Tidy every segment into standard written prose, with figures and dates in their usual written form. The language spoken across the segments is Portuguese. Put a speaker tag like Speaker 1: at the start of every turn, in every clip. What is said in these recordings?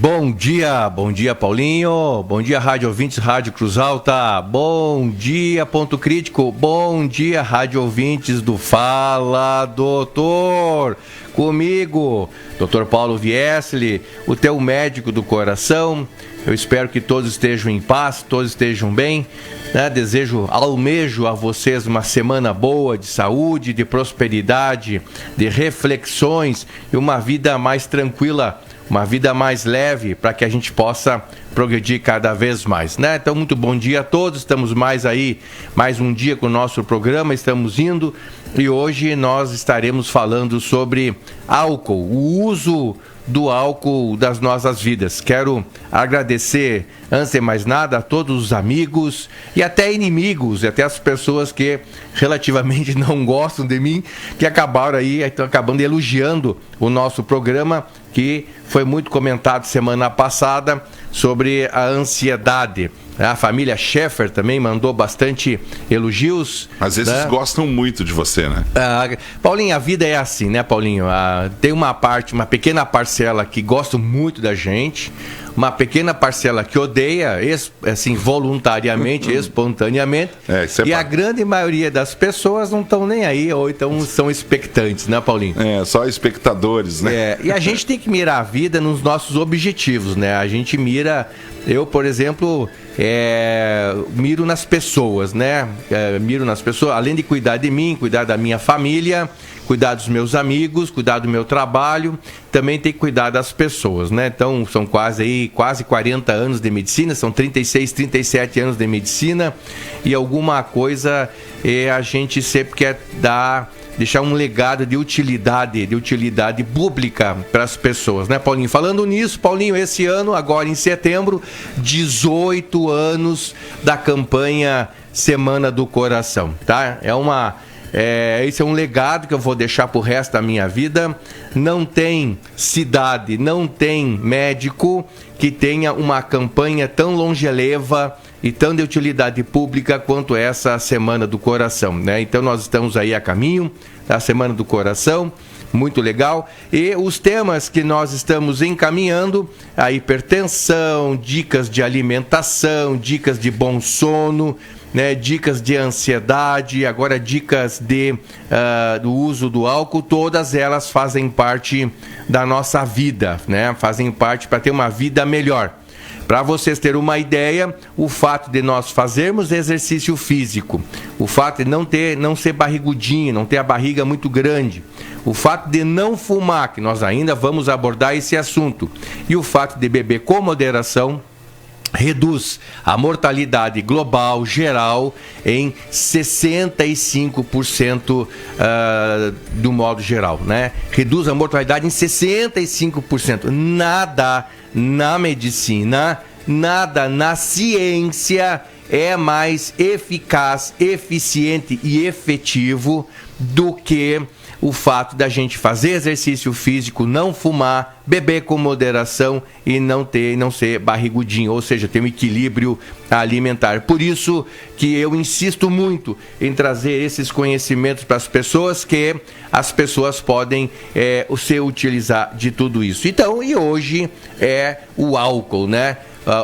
Speaker 1: Bom dia Paulinho, bom dia rádio ouvintes, Rádio Cruz Alta, bom dia Ponto Crítico, bom dia rádio ouvintes do Fala Doutor, comigo, Dr. Paulo Viesli, o teu médico do coração. Eu espero que todos estejam em paz, todos estejam bem, né? Almejo a vocês uma semana boa de saúde, de prosperidade, de reflexões e uma vida mais tranquila, uma vida mais leve, para que a gente possa progredir cada vez mais, né? Então, muito bom dia a todos, estamos mais um dia com o nosso programa, estamos indo, e hoje nós estaremos falando sobre álcool, o uso do álcool das nossas vidas. Quero agradecer, antes de mais nada, a todos os amigos e até inimigos, e até as pessoas que relativamente não gostam de mim, que estão acabando elogiando o nosso programa, que foi muito comentado semana passada sobre a ansiedade. A família Schaeffer também mandou bastante elogios.
Speaker 2: Às vezes
Speaker 1: né?
Speaker 2: Gostam muito de você, né?
Speaker 1: Paulinho, a vida é assim, né, Paulinho? Tem uma pequena parcela que gosta muito da gente, uma pequena parcela que odeia, assim, voluntariamente, espontaneamente, e a grande maioria das pessoas não estão nem aí, ou então são expectantes, né, Paulinho?
Speaker 2: Só espectadores, né?
Speaker 1: E a gente tem que mirar a vida nos nossos objetivos, né? A gente mira... Eu, por exemplo, miro nas pessoas, né? Miro nas pessoas, além de cuidar de mim, cuidar da minha família, cuidar dos meus amigos, cuidar do meu trabalho, também tem que cuidar das pessoas, né? Então, são quase 40 anos de medicina, são 36, 37 anos de medicina, e alguma coisa a gente sempre quer deixar um legado de utilidade pública para as pessoas, né, Paulinho? Falando nisso, Paulinho, esse ano, agora em setembro, 18 anos da campanha Semana do Coração, tá? Esse é um legado que eu vou deixar pro resto da minha vida. Não tem cidade, não tem médico que tenha uma campanha tão longeva e tão de utilidade pública quanto essa Semana do Coração, né? Então nós estamos aí a caminho da Semana do Coração, muito legal. E os temas que nós estamos encaminhando: a hipertensão, dicas de alimentação, dicas de bom sono, né, dicas de ansiedade, agora dicas do uso do álcool, todas elas fazem parte da nossa vida, né? Fazem parte para ter uma vida melhor. Para vocês terem uma ideia, o fato de nós fazermos exercício físico, o fato de não ser barrigudinho, não ter a barriga muito grande, o fato de não fumar, que nós ainda vamos abordar esse assunto, e o fato de beber com moderação, reduz a mortalidade global geral em 65% do modo geral, né? Reduz a mortalidade em 65%. Nada na medicina, nada na ciência é mais eficaz, eficiente e efetivo do que o fato da gente fazer exercício físico, não fumar, beber com moderação e não ser barrigudinho, ou seja, ter um equilíbrio alimentar. Por isso que eu insisto muito em trazer esses conhecimentos para as pessoas, que as pessoas podem se utilizar de tudo isso. Então, e hoje é o álcool, né?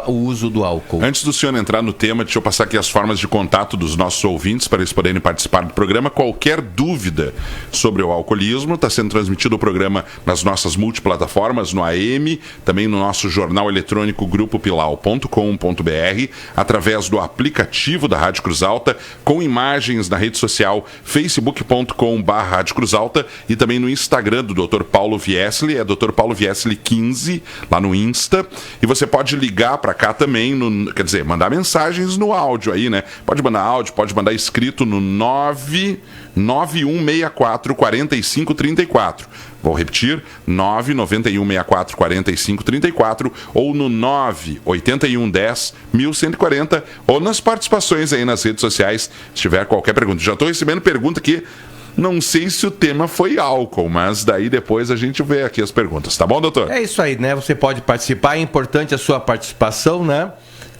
Speaker 1: O uso do álcool.
Speaker 2: Antes do senhor entrar no tema, deixa eu passar aqui as formas de contato dos nossos ouvintes para eles poderem participar do programa. Qualquer dúvida sobre o alcoolismo, está sendo transmitido o programa nas nossas multiplataformas, no AM, também no nosso jornal eletrônico grupopilau.com.br, através do aplicativo da Rádio Cruz Alta, com imagens na rede social facebook.com/Rádio Cruz Alta, e também no Instagram do Dr. Paulo Viesli, é Dr. Paulo Viesli 15, lá no Insta, e você pode ligar para cá também, mandar mensagens no áudio aí, né? Pode mandar áudio, pode mandar escrito no 99164 4534. Vou repetir, 99164 4534 ou no 98110 1140, ou nas participações aí nas redes sociais, se tiver qualquer pergunta. Já estou recebendo pergunta aqui. Não sei se o tema foi álcool, mas daí depois a gente vê aqui as perguntas. Tá bom, doutor?
Speaker 1: É isso aí, né? Você pode participar, é importante a sua participação, né?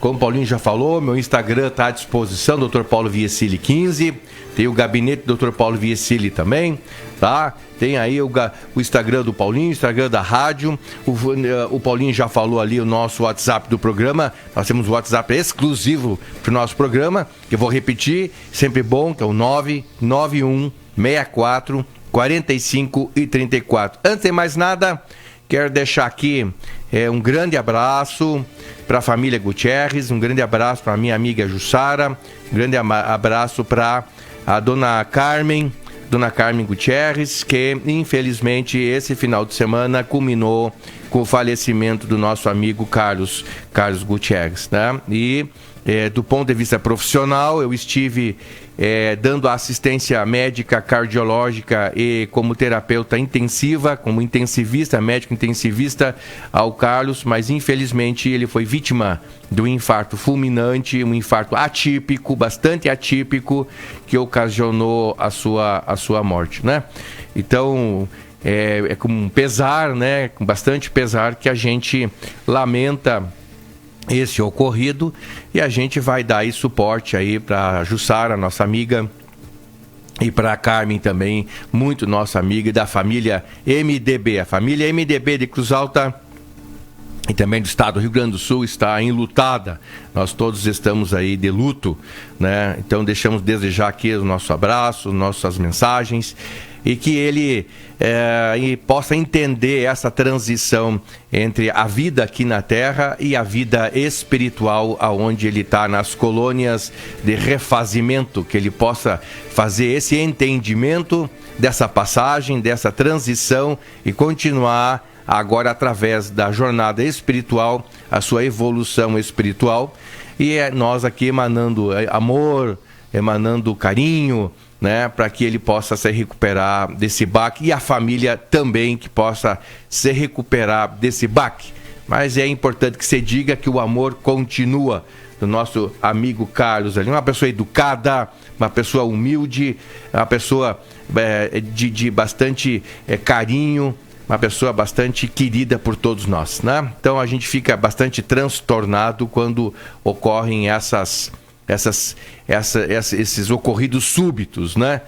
Speaker 1: como o Paulinho já falou, meu Instagram está à disposição, Dr. Paulo Viecili 15. Tem o gabinete do Dr. Paulo Viecili também, tá? Tem aí o Instagram do Paulinho, o Instagram da rádio. O Paulinho já falou ali o nosso WhatsApp do programa. Nós temos um WhatsApp exclusivo para o nosso programa, que eu vou repetir, sempre bom, que é o 991 64 45 e 34. Antes de mais nada, quero deixar aqui um grande abraço para a família Gutierrez, um grande abraço para a minha amiga Jussara, um grande abraço para a dona Carmen Gutierrez, que infelizmente esse final de semana culminou com o falecimento do nosso amigo Carlos Gutierrez, né? E do ponto de vista profissional, eu estive dando assistência médica cardiológica e como terapeuta intensiva, como intensivista, médico intensivista ao Carlos, mas infelizmente ele foi vítima do infarto fulminante, um infarto atípico, bastante atípico, que ocasionou a sua morte, né? Então, é com um pesar, né? Com bastante pesar que a gente lamenta esse ocorrido, e a gente vai dar aí suporte aí para Jussara, nossa amiga, e para a Carmen também, muito nossa amiga, e da família MDB. A família MDB de Cruz Alta e também do estado do Rio Grande do Sul está enlutada. Nós todos estamos aí de luto, né? Então deixamos desejar aqui o nosso abraço, nossas mensagens, e que ele possa entender essa transição entre a vida aqui na Terra e a vida espiritual, aonde ele está, nas colônias de refazimento, que ele possa fazer esse entendimento dessa passagem, dessa transição, e continuar agora através da jornada espiritual, a sua evolução espiritual, e nós aqui emanando amor, emanando carinho, né, para que ele possa se recuperar desse baque, e a família também que possa se recuperar desse baque. Mas é importante que se diga que o amor continua do nosso amigo Carlos ali, uma pessoa educada, uma pessoa humilde, uma pessoa de bastante carinho, uma pessoa bastante querida por todos nós, né? Então a gente fica bastante transtornado quando ocorrem esses ocorridos súbitos, né?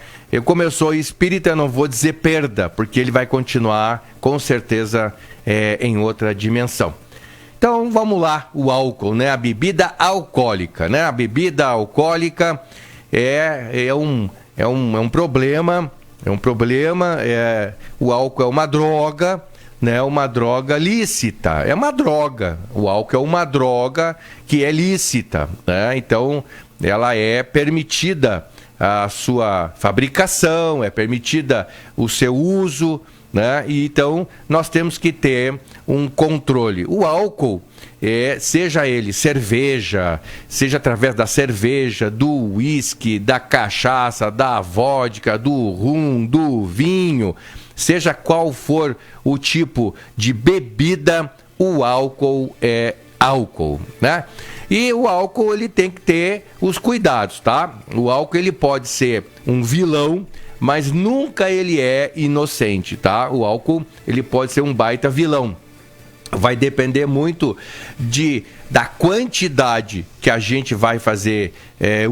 Speaker 1: Como eu sou espírita, eu não vou dizer perda, porque ele vai continuar com certeza em outra dimensão. Então vamos lá, o álcool, né? A bebida alcoólica, né? A bebida alcoólica é um problema. É um problema, o álcool é uma droga, né? Uma droga lícita, é uma droga. O álcool é uma droga que é lícita, né? Então, ela é permitida a sua fabricação, é permitida o seu uso, né? E então, nós temos que ter um controle. O álcool, seja ele cerveja, seja através da cerveja, do uísque, da cachaça, da vodka, do rum, do vinho, seja qual for o tipo de bebida, o álcool é álcool, né? E o álcool, ele tem que ter os cuidados, tá? O álcool, ele pode ser um vilão, mas nunca ele é inocente, tá? O álcool, ele pode ser um baita vilão. Vai depender muito da quantidade que a gente vai fazer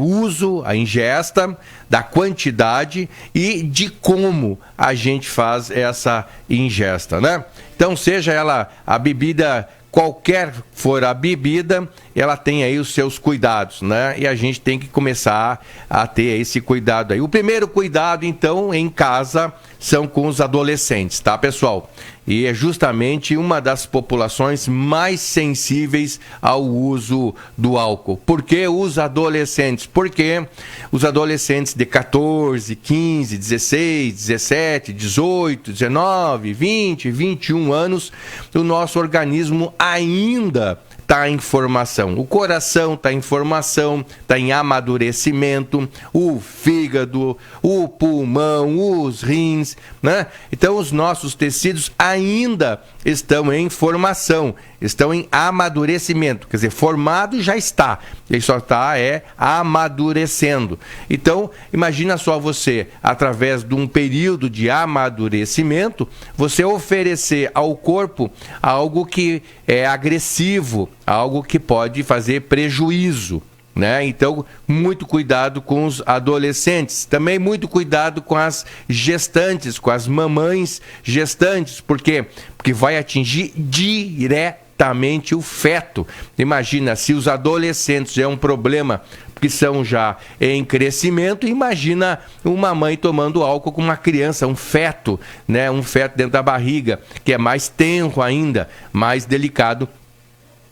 Speaker 1: uso, a ingesta, da quantidade e de como a gente faz essa ingesta, né? Então, seja ela a bebida, qualquer for a bebida, ela tem aí os seus cuidados, né? E a gente tem que começar a ter esse cuidado aí. O primeiro cuidado, então, em casa, são com os adolescentes, tá, pessoal? E é justamente uma das populações mais sensíveis ao uso do álcool. Por que os adolescentes? Porque os adolescentes de 14, 15, 16, 17, 18, 19, 20, 21 anos, o nosso organismo ainda está em formação. O coração está em formação, está em amadurecimento, o fígado, o pulmão, os rins, né? Então, os nossos tecidos ainda estão em formação. estão em amadurecimento, quer dizer, formado já está, ele só está amadurecendo. Então, imagina só você, através de um período de amadurecimento, você oferecer ao corpo algo que é agressivo, algo que pode fazer prejuízo. Né? Então, muito cuidado com os adolescentes. Também muito cuidado com as gestantes, com as mamães gestantes. Por quê? Porque vai atingir diretamente o feto. Imagina, se os adolescentes é um problema que são já em crescimento, imagina uma mãe tomando álcool com uma criança, um feto, né? Um feto dentro da barriga, que é mais tenro ainda, mais delicado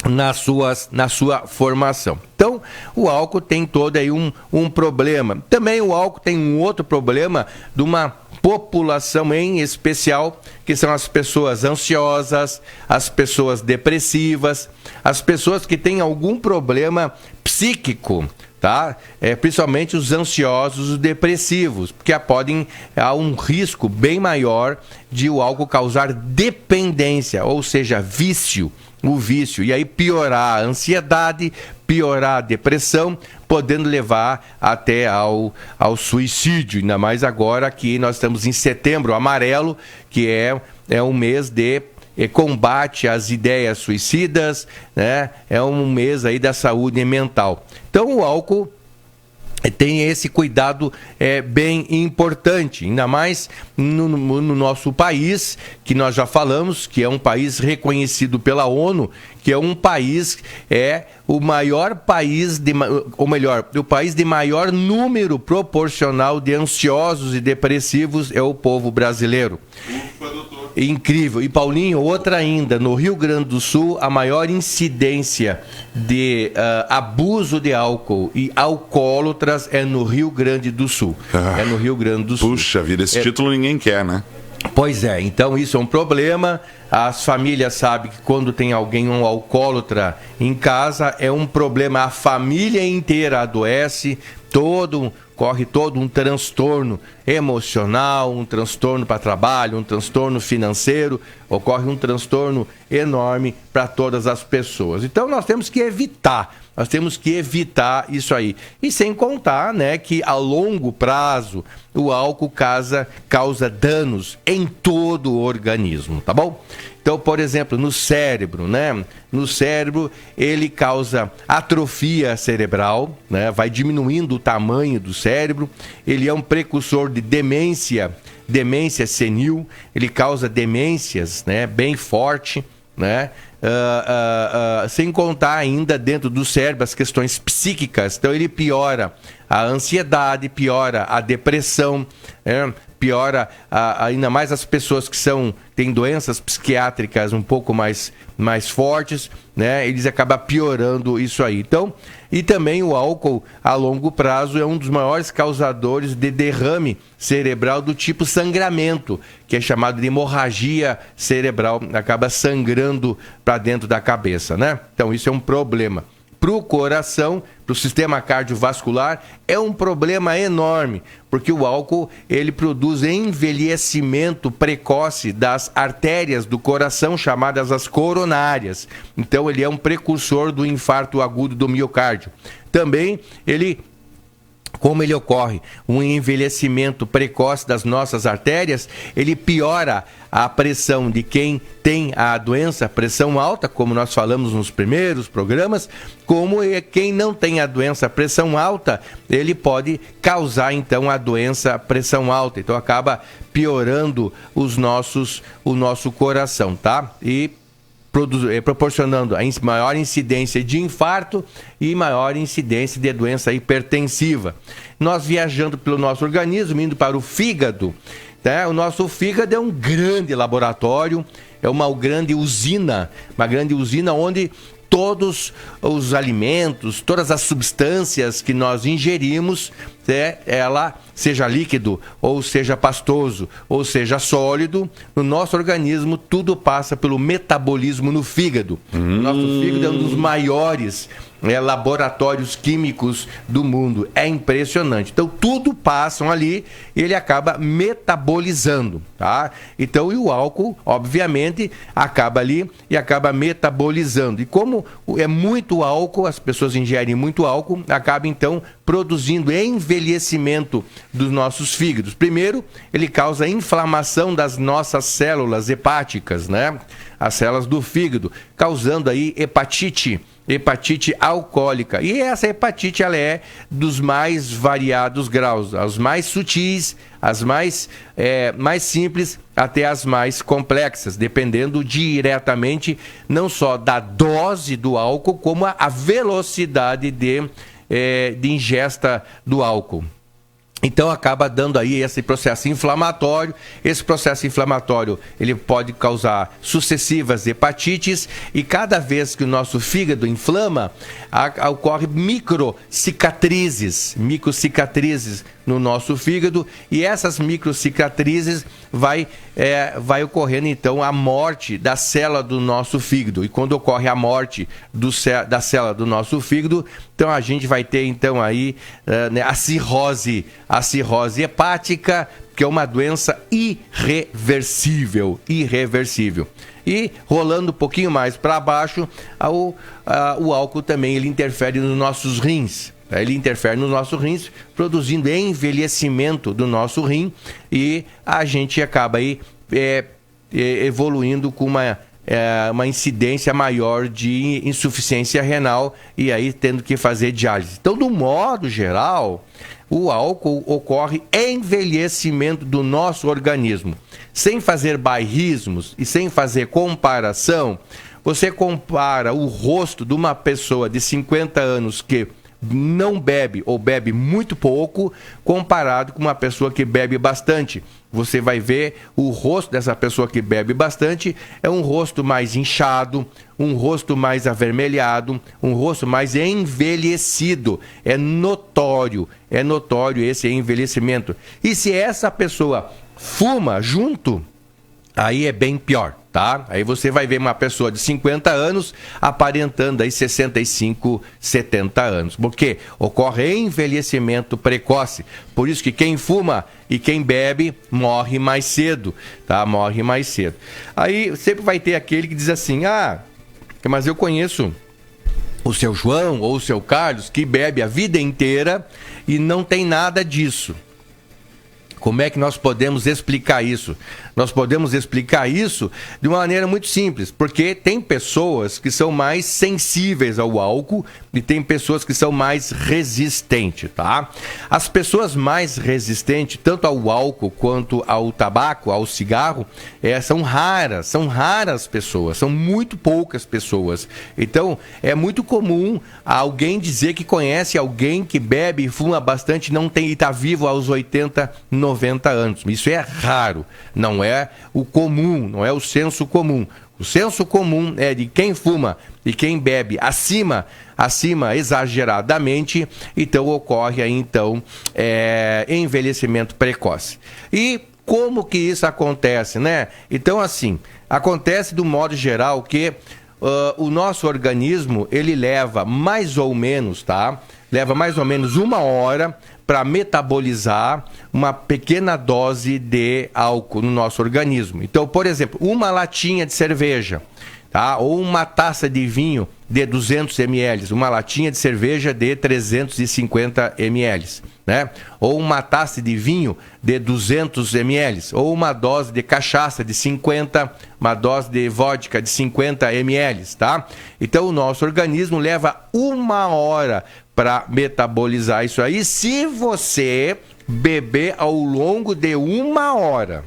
Speaker 1: na sua formação. Então, o álcool tem todo aí um problema. Também o álcool tem um outro problema de uma população em especial, que são as pessoas ansiosas, as pessoas depressivas, as pessoas que têm algum problema psíquico, tá? Principalmente os ansiosos, os depressivos, porque há um risco bem maior de o álcool causar dependência, ou seja, vício. O vício, e aí piorar a ansiedade, piorar a depressão, podendo levar até ao suicídio, ainda mais agora que nós estamos em Setembro Amarelo, que é um mês de combate às ideias suicidas, né? É um mês aí da saúde mental. Então o álcool tem esse cuidado bem importante, ainda mais no nosso país, que nós já falamos, que é um país reconhecido pela ONU, que é um país, o maior país, o país de maior número proporcional de ansiosos e depressivos é o povo brasileiro. Incrível. E Paulinho, outra ainda, no Rio Grande do Sul, a maior incidência de abuso de álcool e alcoólatras é no Rio Grande do Sul. É no Rio Grande do Sul.
Speaker 2: Puxa vida, esse título ninguém quer, né?
Speaker 1: Pois é, então isso é um problema. As famílias sabem que quando tem alguém, um alcoólatra em casa, é um problema. A família inteira adoece, corre todo um transtorno emocional, um transtorno para trabalho, um transtorno financeiro, ocorre um transtorno enorme para todas as pessoas. Então nós temos que evitar isso aí. E sem contar, né, que a longo prazo o álcool causa danos em todo o organismo, tá bom? Então, por exemplo, no cérebro, né? No cérebro, ele causa atrofia cerebral, né? Vai diminuindo o tamanho do cérebro. Ele é um precursor de demência senil. Ele causa demências, né? Bem forte, né? Sem contar ainda dentro do cérebro as questões psíquicas. Então, ele piora a ansiedade, piora a depressão, piora ainda mais as pessoas que têm doenças psiquiátricas um pouco mais fortes, né? Eles acabam piorando isso aí. Então, e também o álcool a longo prazo é um dos maiores causadores de derrame cerebral do tipo sangramento, que é chamado de hemorragia cerebral, acaba sangrando para dentro da cabeça, né? Então isso é um problema. Para o coração, para o sistema cardiovascular, é um problema enorme, porque o álcool ele produz envelhecimento precoce das artérias do coração, chamadas as coronárias. Então, ele é um precursor do infarto agudo do miocárdio. Também, como ele ocorre um envelhecimento precoce das nossas artérias, ele piora a pressão de quem tem a doença, pressão alta, como nós falamos nos primeiros programas, como quem não tem a doença pressão alta, ele pode causar então a doença pressão alta, então acaba piorando o nosso coração, tá? E proporcionando a maior incidência de infarto e maior incidência de doença hipertensiva. Nós viajando pelo nosso organismo, indo para o fígado, né? O nosso fígado é um grande laboratório, é uma grande usina onde todos os alimentos, todas as substâncias que nós ingerimos ela seja líquido, ou seja pastoso, ou seja sólido, no nosso organismo tudo passa pelo metabolismo no fígado. O nosso fígado é um dos maiores laboratórios químicos do mundo. É impressionante. Então, tudo passam ali e ele acaba metabolizando, tá? Então, e o álcool, obviamente, acaba ali e acaba metabolizando. E como é muito álcool, as pessoas ingerem muito álcool, acaba, então, produzindo envelhecimento dos nossos fígados. Primeiro, ele causa inflamação das nossas células hepáticas, né? As células do fígado, causando aí hepatite alcoólica. E essa hepatite, ela é dos mais variados graus, as mais sutis, as mais simples, até as mais complexas, dependendo diretamente não só da dose do álcool, como a velocidade de ingesta do álcool. Então acaba dando aí esse processo inflamatório. Esse processo inflamatório, ele pode causar sucessivas hepatites, e cada vez que o nosso fígado inflama, ocorre microcicatrizes no nosso fígado, e essas microcicatrizes vai ocorrendo então a morte da célula do nosso fígado. E quando ocorre a morte da célula do nosso fígado, então a gente vai ter então aí a cirrose hepática, que é uma doença irreversível. E rolando um pouquinho mais para baixo, o álcool também ele interfere nos nossos rins. Ele interfere nos nossos rins, produzindo envelhecimento do nosso rim, e a gente acaba aí evoluindo com uma incidência maior de insuficiência renal, e aí tendo que fazer diálise. Então, do modo geral, o álcool ocorre envelhecimento do nosso organismo. Sem fazer bairrismos e sem fazer comparação, você compara o rosto de uma pessoa de 50 anos que não bebe ou bebe muito pouco, comparado com uma pessoa que bebe bastante. Você vai ver o rosto dessa pessoa que bebe bastante é um rosto mais inchado, um rosto mais avermelhado, um rosto mais envelhecido. É notório esse envelhecimento. E se essa pessoa fuma junto, aí é bem pior, tá? Aí você vai ver uma pessoa de 50 anos aparentando aí 65, 70 anos. Porque ocorre envelhecimento precoce. Por isso que quem fuma e quem bebe morre mais cedo, tá? Morre mais cedo. Aí sempre vai ter aquele que diz assim: mas eu conheço o seu João ou o seu Carlos que bebe a vida inteira e não tem nada disso. Como é que nós podemos explicar isso? Nós podemos explicar isso de uma maneira muito simples, porque tem pessoas que são mais sensíveis ao álcool e tem pessoas que são mais resistentes, tá? As pessoas mais resistentes, tanto ao álcool quanto ao tabaco, ao cigarro, são raras pessoas, são muito poucas pessoas. Então, é muito comum alguém dizer que conhece alguém que bebe e fuma bastante e está vivo aos 80, 90 anos. Isso é raro, não é o comum, não é o senso comum. O senso comum é de quem fuma e quem bebe acima exageradamente, então ocorre aí envelhecimento precoce. E como que isso acontece, né? Então, assim, acontece do modo geral que o nosso organismo, ele leva mais ou menos, Leva mais ou menos 1 hora para metabolizar uma pequena dose de álcool no nosso organismo. Então, por exemplo, uma latinha de cerveja, ou uma taça de vinho de 200 ml, uma latinha de cerveja de 350 ml, né? Ou uma taça de vinho de 200 ml, ou uma dose de cachaça de 50, uma dose de vodka de 50 ml, tá? Então, o nosso organismo leva 1 hora para metabolizar isso aí, se você beber ao longo de 1 hora,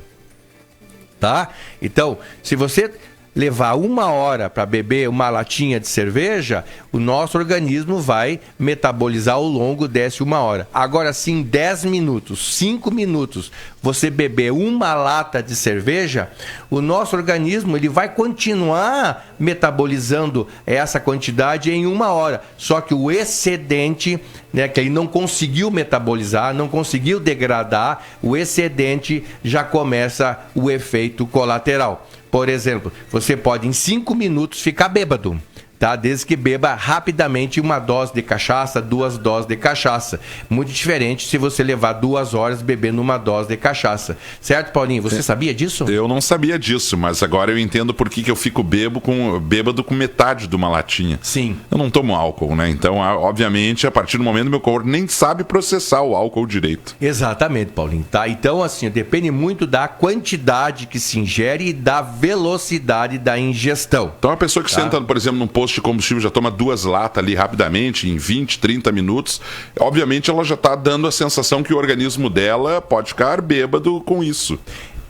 Speaker 1: tá? Então, se você levar 1 hora para beber uma latinha de cerveja, o nosso organismo vai metabolizar ao longo dessa 1 hora. Agora, se em 10 minutos, 5 minutos, você beber 1 lata de cerveja, o nosso organismo ele vai continuar metabolizando essa quantidade em 1 hora. Só que o excedente, né, que ele não conseguiu metabolizar, não conseguiu degradar, o excedente já começa o efeito colateral. Por exemplo, você pode em 5 minutos ficar bêbado, tá? Desde que beba rapidamente 1 dose de cachaça, 2 doses de cachaça. Muito diferente se você levar 2 horas bebendo 1 dose de cachaça. Certo, Paulinho? Você sabia disso?
Speaker 2: Eu não sabia disso, mas agora eu entendo por que eu fico bêbado com metade de uma latinha.
Speaker 1: Sim.
Speaker 2: Eu não tomo álcool, né? Então, obviamente, a partir do momento meu corpo nem sabe processar o álcool direito.
Speaker 1: Exatamente, Paulinho. Tá? Então, assim, depende muito da quantidade que se ingere e da velocidade da ingestão.
Speaker 2: Então, a pessoa que senta, por exemplo, num posto de combustível, já toma 2 latas ali rapidamente, em 20, 30 minutos, obviamente ela já está dando a sensação que o organismo dela pode ficar bêbado com isso.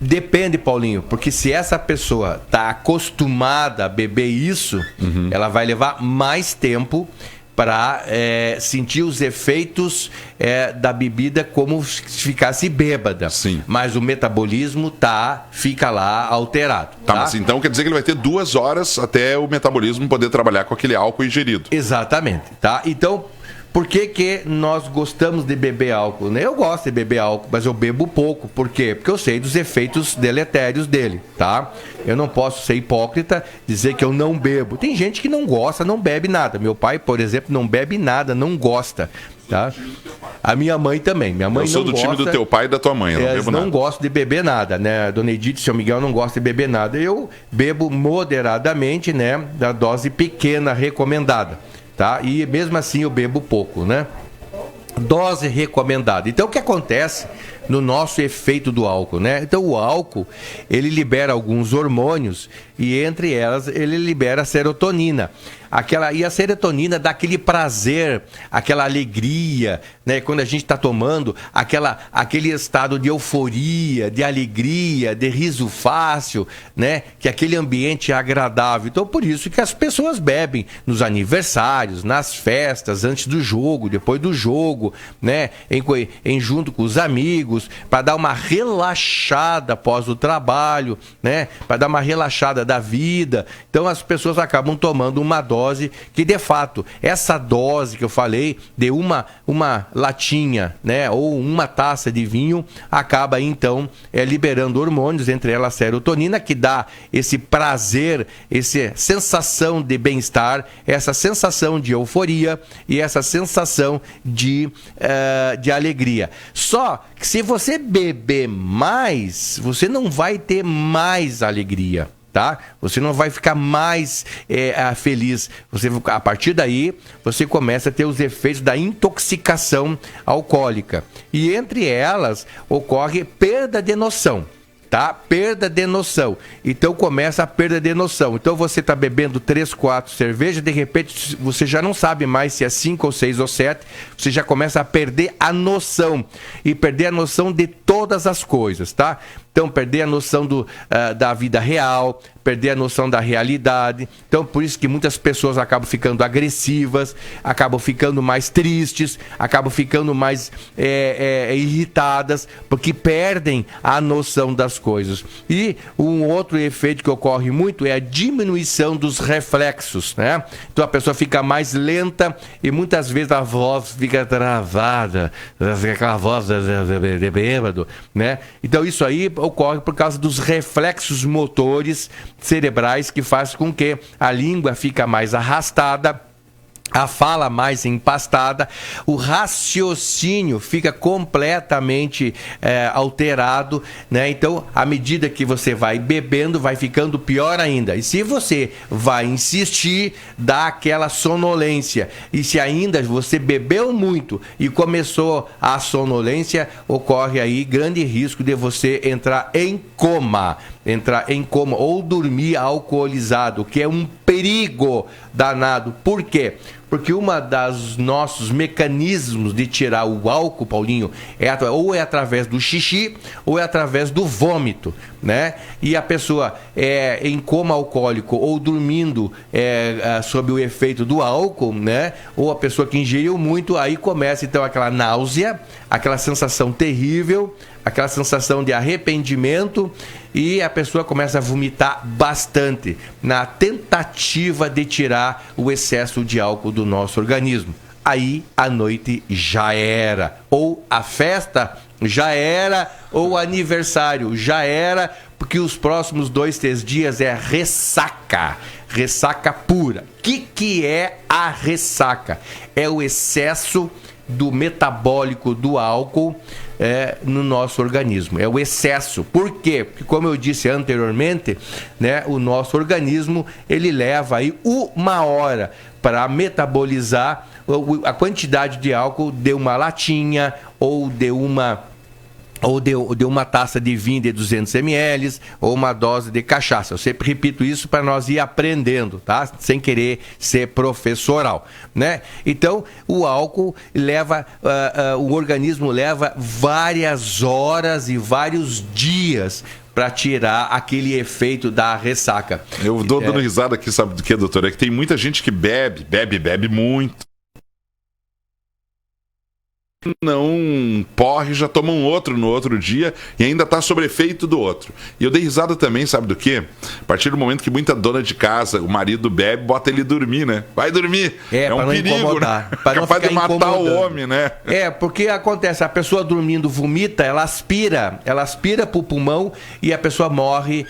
Speaker 1: Depende, Paulinho, porque se essa pessoa está acostumada a beber isso, ela vai levar mais tempo para sentir os efeitos da bebida como se ficasse bêbada.
Speaker 2: Sim.
Speaker 1: Mas o metabolismo fica lá alterado.
Speaker 2: Tá, mas então quer dizer que ele vai ter 2 horas até o metabolismo poder trabalhar com aquele álcool ingerido.
Speaker 1: Exatamente, tá? Então, por que nós gostamos de beber álcool? Eu gosto de beber álcool, mas eu bebo pouco. Por quê? Porque eu sei dos efeitos deletérios dele, tá? Eu não posso ser hipócrita, dizer que eu não bebo. Tem gente que não gosta, não bebe nada. Meu pai, por exemplo, não bebe nada, não gosta, tá? A minha mãe também. Minha mãe
Speaker 2: eu sou
Speaker 1: não
Speaker 2: do time do teu pai e da tua mãe, eu não bebo nada.
Speaker 1: Não gosto de beber nada, né? Dona Edith e seu Miguel não gostam de beber nada. Eu bebo moderadamente, né? Da dose pequena recomendada. Tá? E mesmo assim eu bebo pouco, né? Dose recomendada. Então o que acontece no nosso efeito do álcool, né? Então o álcool, ele libera alguns hormônios e entre elas ele libera a serotonina. E a serotonina dá aquele prazer, aquela alegria, né? Quando a gente está tomando aquele estado de euforia, de alegria, de riso fácil, né? Que aquele ambiente é agradável. Então por isso que as pessoas bebem nos aniversários, nas festas, antes do jogo, depois do jogo, né? Junto com os amigos, para dar uma relaxada após o trabalho, né? Para dar uma relaxada da vida. Então as pessoas acabam tomando uma dose que, de fato, essa dose que eu falei de uma latinha, né, ou 1 taça de vinho, acaba então liberando hormônios, entre elas a serotonina, que dá esse prazer, essa sensação de bem-estar, essa sensação de euforia e essa sensação de alegria. Só que se você beber mais, você não vai ter mais alegria. Tá? Você não vai ficar mais feliz. A partir daí, você começa a ter os efeitos da intoxicação alcoólica. E entre elas, ocorre perda de noção. Tá? Perda de noção. Então começa a perda de noção. Então você está bebendo 3, 4 cervejas, de repente você já não sabe mais se é 5 ou 6 ou 7, você já começa a perder a noção. E perder a noção de todas as coisas, tá? Então perder a noção da vida real, perder a noção da realidade. Então por isso que muitas pessoas acabam ficando agressivas, acabam ficando mais tristes, acabam ficando mais irritadas, porque perdem a noção das coisas. E um outro efeito que ocorre muito é a diminuição dos reflexos, né? Então a pessoa fica mais lenta e muitas vezes a voz fica travada, aquela voz de bêbado, né? Então isso aí ocorre por causa dos reflexos motores cerebrais que faz com que a língua fica mais arrastada, a fala mais empastada, o raciocínio fica completamente alterado, né? Então, à medida que você vai bebendo, vai ficando pior ainda. E se você vai insistir, dá aquela sonolência. E se ainda você bebeu muito e começou a sonolência, ocorre aí grande risco de você entrar em coma ou dormir alcoolizado, que é um perigo danado. Por quê? Porque uma das nossos mecanismos de tirar o álcool, Paulinho, ou é através do xixi ou é através do vômito. né? E a pessoa em coma alcoólico ou dormindo sob o efeito do álcool, né? Ou a pessoa que ingeriu muito, aí começa então aquela náusea, aquela sensação terrível, aquela sensação de arrependimento, e a pessoa começa a vomitar bastante na tentativa de tirar o excesso de álcool do nosso organismo. Aí a noite já era, ou a festa já era, ou o aniversário já era, porque os próximos 2-3 dias é ressaca pura. O que é a ressaca? É o excesso do metabólico do álcool no nosso organismo. É o excesso. Por quê? Porque, como eu disse anteriormente, né, o nosso organismo ele leva aí 1 hora para metabolizar a quantidade de álcool de uma latinha ou de uma taça de vinho de 200 ml ou uma dose de cachaça. Eu sempre repito isso para nós ir aprendendo, tá? Sem querer ser professoral, né? Então, o álcool leva, o organismo leva várias horas e vários dias para tirar aquele efeito da ressaca.
Speaker 2: Eu dou dando risada aqui, sabe do que, doutor? É que tem muita gente que bebe muito. Não porre, já toma um outro no outro dia e ainda tá sob efeito do outro. E eu dei risada também, sabe do quê? A partir do momento que muita dona de casa, o marido bebe, bota ele dormir, né? Vai dormir. É um perigo, né? Capaz de matar o homem, né?
Speaker 1: Porque acontece, a pessoa dormindo vomita, ela aspira pro pulmão e a pessoa morre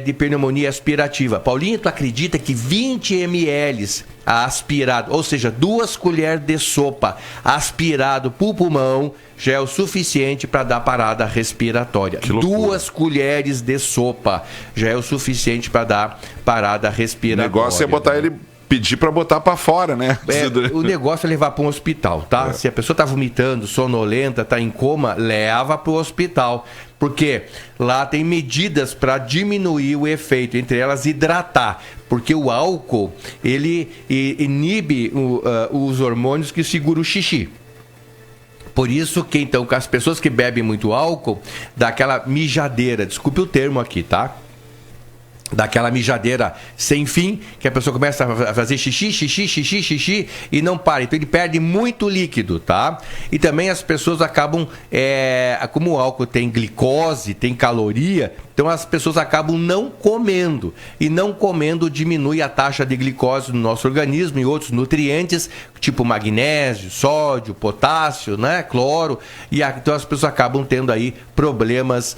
Speaker 1: de pneumonia aspirativa. Paulinho, tu acredita que 20 ml aspirado, ou seja, 2 colheres de sopa aspirado pro pulmão já é o suficiente para dar parada respiratória. 2 colheres de sopa já é o suficiente para dar parada respiratória.
Speaker 2: O negócio é botar ele, pedir para botar para fora, né?
Speaker 1: O negócio é levar para um hospital, tá? Se a pessoa tá vomitando, sonolenta, tá em coma, leva para o hospital. Porque lá tem medidas para diminuir o efeito, entre elas hidratar. Porque o álcool, ele inibe os hormônios que seguram o xixi. Por isso que, então, as pessoas que bebem muito álcool, dá aquela mijadeira, desculpe o termo aqui, tá? Daquela mijadeira sem fim, que a pessoa começa a fazer xixi e não para. Então ele perde muito líquido, tá? E também as pessoas acabam, como o álcool tem glicose, tem caloria, então as pessoas acabam não comendo. E não comendo diminui a taxa de glicose no nosso organismo e outros nutrientes, tipo magnésio, sódio, potássio, né? Cloro. E então as pessoas acabam tendo aí problemas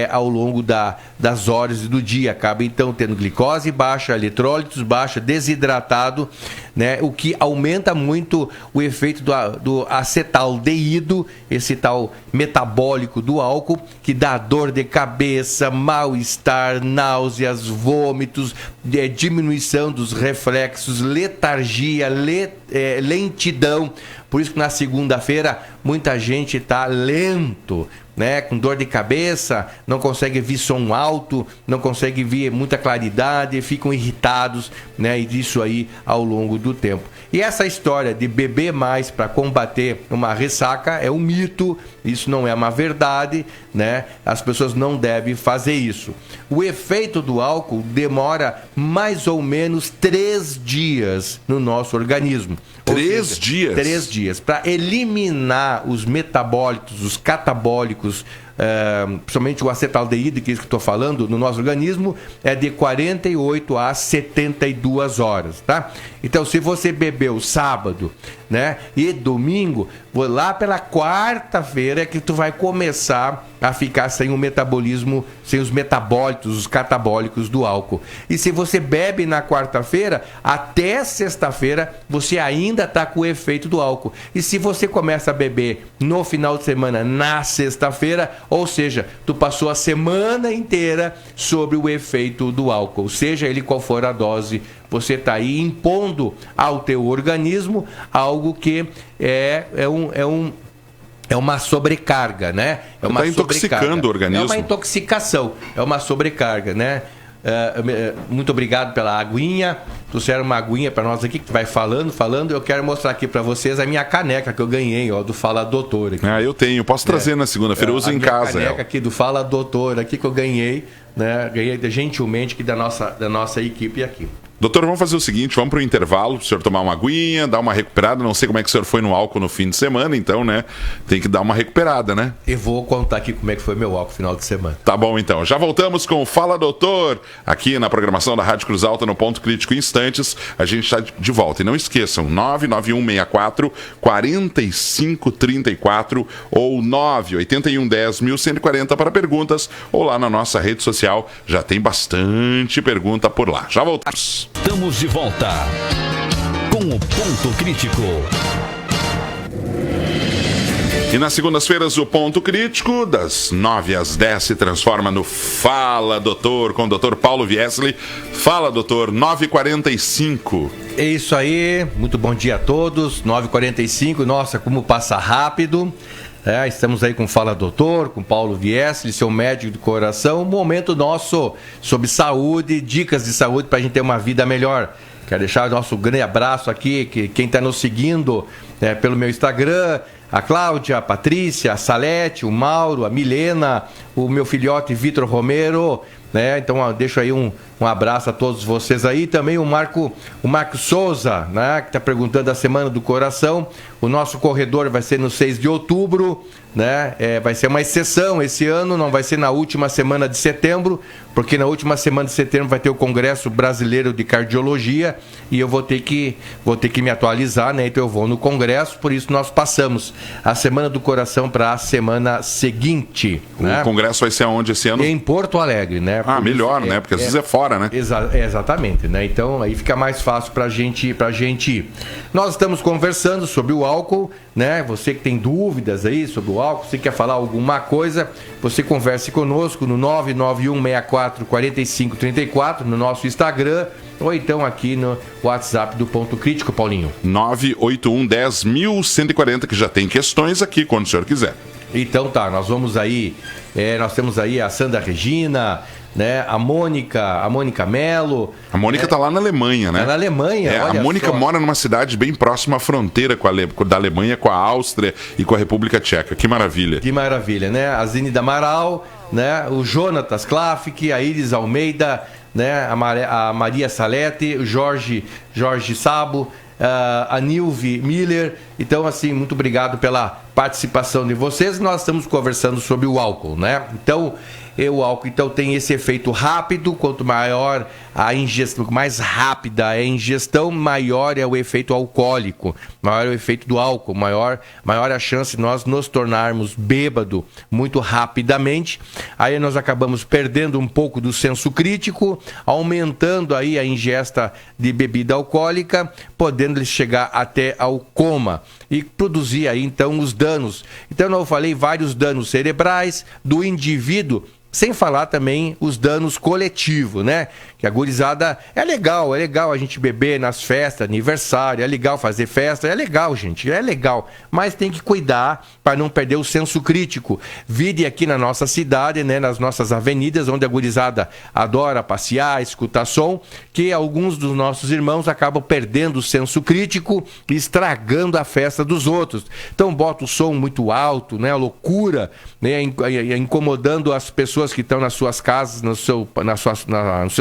Speaker 1: ao longo das horas e do dia. Acabam então tendo glicose baixa, eletrólitos baixa, desidratado, né? O que aumenta muito o efeito do acetaldeído, esse tal metabólico do álcool, que dá dor de cabeça, mal-estar, náuseas, vômitos, diminuição dos reflexos, letargia, lentidão. Por isso que na segunda-feira muita gente está lento, né? Com dor de cabeça, não consegue ver som alto, não consegue ver muita claridade, ficam irritados, né? E disso aí ao longo do tempo. E essa história de beber mais para combater uma ressaca é um mito, isso não é uma verdade, né? As pessoas não devem fazer isso. O efeito do álcool demora mais ou menos 3 dias no nosso organismo.
Speaker 2: 3 dias?
Speaker 1: 3 dias. Para eliminar os metabólicos, os catabólicos, principalmente o acetaldeído, que é isso que estou falando, no nosso organismo, é de 48 a 72 horas, tá? Então, se você bebeu sábado, né, e domingo, lá pela quarta-feira é que tu vai começar a ficar sem o metabolismo, sem os metabólitos, os catabólicos do álcool. E se você bebe na quarta-feira, até sexta-feira, você ainda está com o efeito do álcool. E se você começa a beber no final de semana, na sexta-feira, ou seja, tu passou a semana inteira sobre o efeito do álcool, seja ele qual for a dose, você está aí impondo ao teu organismo algo que é uma sobrecarga, né?
Speaker 2: Está intoxicando o organismo.
Speaker 1: É uma intoxicação, é uma sobrecarga, né? Muito obrigado pela aguinha. Trouxeram uma aguinha para nós aqui, que vai falando. Eu quero mostrar aqui para vocês a minha caneca que eu ganhei, ó, do Fala Doutor. Aqui.
Speaker 2: Eu tenho. Posso trazer na segunda-feira, eu uso em casa.
Speaker 1: A caneca aqui do Fala Doutor, aqui que eu ganhei, né? Ganhei gentilmente aqui da nossa equipe aqui.
Speaker 2: Doutor, vamos fazer o seguinte, vamos para o intervalo, o senhor tomar uma aguinha, dar uma recuperada, não sei como é que o senhor foi no álcool no fim de semana, então, né, tem que dar uma recuperada, né?
Speaker 1: Eu vou contar aqui como é que foi meu álcool no final de semana.
Speaker 2: Tá bom, então. Já voltamos com o Fala Doutor, aqui na programação da Rádio Cruz Alta, no Ponto Crítico em instantes, a gente está de volta. E não esqueçam, 99164-4534 ou 98110-1140 para perguntas, ou lá na nossa rede social, já tem bastante pergunta por lá. Já voltamos.
Speaker 3: Estamos de volta com o Ponto Crítico.
Speaker 2: E nas segundas-feiras o Ponto Crítico, das 9 às 10, se transforma no Fala Doutor, com o Dr. Paulo Viesli. Fala, doutor, 9h45.
Speaker 1: É isso aí, muito bom dia a todos, 9h45, nossa, como passa rápido. Estamos aí com Fala Doutor, com Paulo Viesli, seu médico do coração. Um momento nosso sobre saúde, dicas de saúde para a gente ter uma vida melhor. Quero deixar o nosso grande abraço aqui, que quem está nos seguindo pelo meu Instagram, a Cláudia, a Patrícia, a Salete, o Mauro, a Milena, o meu filhote Vitor Romero, né? Então deixo aí um abraço a todos vocês aí. Também o Marco Souza, né? Que está perguntando a Semana do Coração. O nosso corredor vai ser no 6 de outubro, né? Vai ser uma exceção esse ano, não vai ser na última semana de setembro, porque na última semana de setembro vai ter o Congresso Brasileiro de Cardiologia e eu vou ter que me atualizar, né? Então eu vou no Congresso, por isso nós passamos a Semana do Coração para a semana seguinte.
Speaker 2: O
Speaker 1: né?
Speaker 2: Congresso vai ser aonde esse ano?
Speaker 1: Em Porto Alegre, né?
Speaker 2: Por melhor, né? Porque às vezes é fora, né?
Speaker 1: Exatamente, né? Então aí fica mais fácil pra gente ir. Nós estamos conversando sobre o álcool, né? Você que tem dúvidas aí sobre o álcool, você quer falar alguma coisa, você converse conosco no 99164-4534 no nosso Instagram ou então aqui no WhatsApp do Ponto Crítico, Paulinho.
Speaker 2: 98110-1140, que já tem questões aqui quando o senhor quiser.
Speaker 1: Então tá, nós vamos aí, nós temos aí a Sandra Regina, né? A Mônica Mello.
Speaker 2: A Mônica tá lá na Alemanha, né?
Speaker 1: Na Alemanha,
Speaker 2: olha a Mônica
Speaker 1: só.
Speaker 2: Mora numa cidade bem próxima à fronteira da Alemanha com a Áustria e com a República Tcheca. Que maravilha. Que
Speaker 1: maravilha, né? A Zine da Amaral, né? O Jonatas Klafik, a Iris Almeida, né? A Maria Salete, o Jorge Sabo, a Nilve Miller. Então, assim, muito obrigado pela participação de vocês. Nós estamos conversando sobre o álcool, né? Então, o álcool tem esse efeito rápido. Quanto maior a ingestão, mais rápida é a ingestão, maior é o efeito alcoólico, maior é o efeito do álcool, maior a chance de nós nos tornarmos bêbado muito rapidamente. Aí nós acabamos perdendo um pouco do senso crítico, aumentando aí a ingesta de bebida alcoólica, podendo chegar até ao coma e produzir aí então os danos. Então eu falei vários danos cerebrais do indivíduo, sem falar também os danos coletivos, né? Que a gurizada é legal a gente beber nas festas, aniversário, é legal fazer festa, é legal, gente, é legal. Mas tem que cuidar para não perder o senso crítico. Vide aqui na nossa cidade, né? Nas nossas avenidas, onde a gurizada adora passear, escutar som, que alguns dos nossos irmãos acabam perdendo o senso crítico e estragando a festa dos outros. Então bota o som muito alto, né? A loucura, né? Incomodando as pessoas que estão nas suas casas, no seu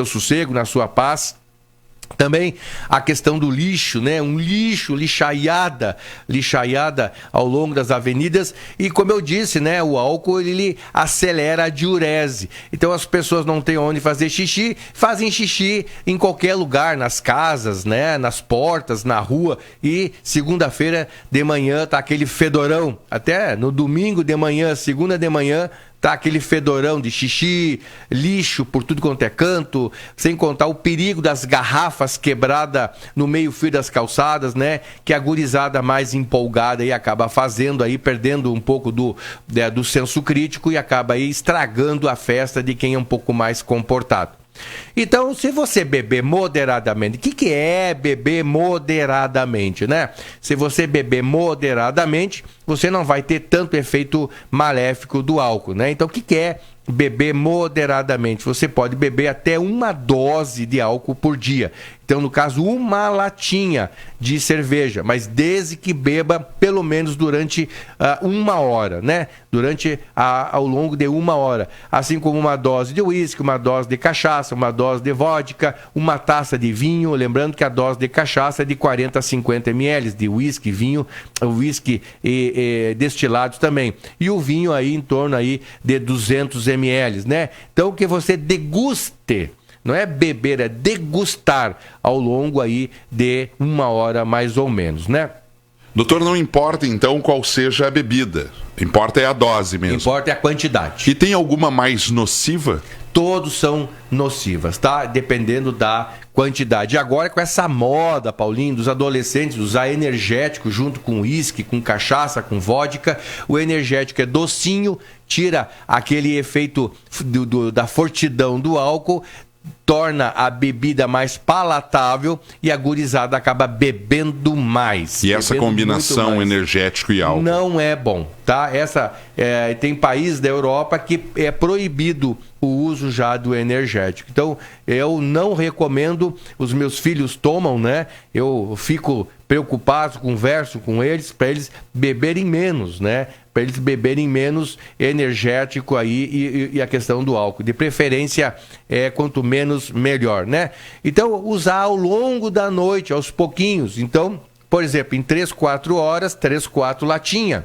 Speaker 1: sossego, na sua paz. Também a questão do lixo, né? Lixaiada ao longo das avenidas. E como eu disse, né? O álcool, ele acelera a diurese. Então as pessoas não têm onde fazer xixi, fazem xixi em qualquer lugar, nas casas, né? Nas portas, na rua. E segunda-feira de manhã tá aquele fedorão. Até no domingo de manhã, segunda de manhã, tá aquele fedorão de xixi, lixo por tudo quanto é canto, sem contar o perigo das garrafas quebradas no meio-fio das calçadas, né? Que a gurizada mais empolgada aí acaba fazendo aí, perdendo um pouco do senso crítico e acaba aí estragando a festa de quem é um pouco mais comportado. Então, se você beber moderadamente, o que é beber moderadamente, né? Se você beber moderadamente, você não vai ter tanto efeito maléfico do álcool, né? Então, o que é beber moderadamente. Você pode beber até uma dose de álcool por dia. Então, no caso, uma latinha de cerveja, mas desde que beba pelo menos durante 1 hora, né? Ao longo de 1 hora. Assim como uma dose de uísque, uma dose de cachaça, uma dose de vodka, uma taça de vinho. Lembrando que a dose de cachaça é de 40 a 50 ml, de uísque, vinho, uísque e destilados também. E o vinho aí em torno aí de 200 ml, né? Então, que você deguste. Não é beber, é degustar ao longo aí de 1 hora mais ou menos, né?
Speaker 2: Doutor, não importa então qual seja a bebida, importa é a dose mesmo.
Speaker 1: Importa é a quantidade.
Speaker 2: E tem alguma mais nociva?
Speaker 1: Todos são nocivas, tá? Dependendo da quantidade. E agora com essa moda, Paulinho, dos adolescentes usar energético junto com uísque, com cachaça, com vodka, o energético é docinho, tira aquele efeito da fortidão do álcool, torna a bebida mais palatável e a gurizada acaba bebendo mais.
Speaker 2: E essa combinação energético e álcool?
Speaker 1: Não é bom, tá? Tem países da Europa que é proibido o uso já do energético. Então, eu não recomendo, os meus filhos tomam, né? Eu fico preocupado, converso com eles, para eles beberem menos, né? Para eles beberem menos energético aí e a questão do álcool. De preferência, quanto menos, melhor, né? Então, usar ao longo da noite, aos pouquinhos. Então, por exemplo, em 3, 4 horas, 3, 4 latinha.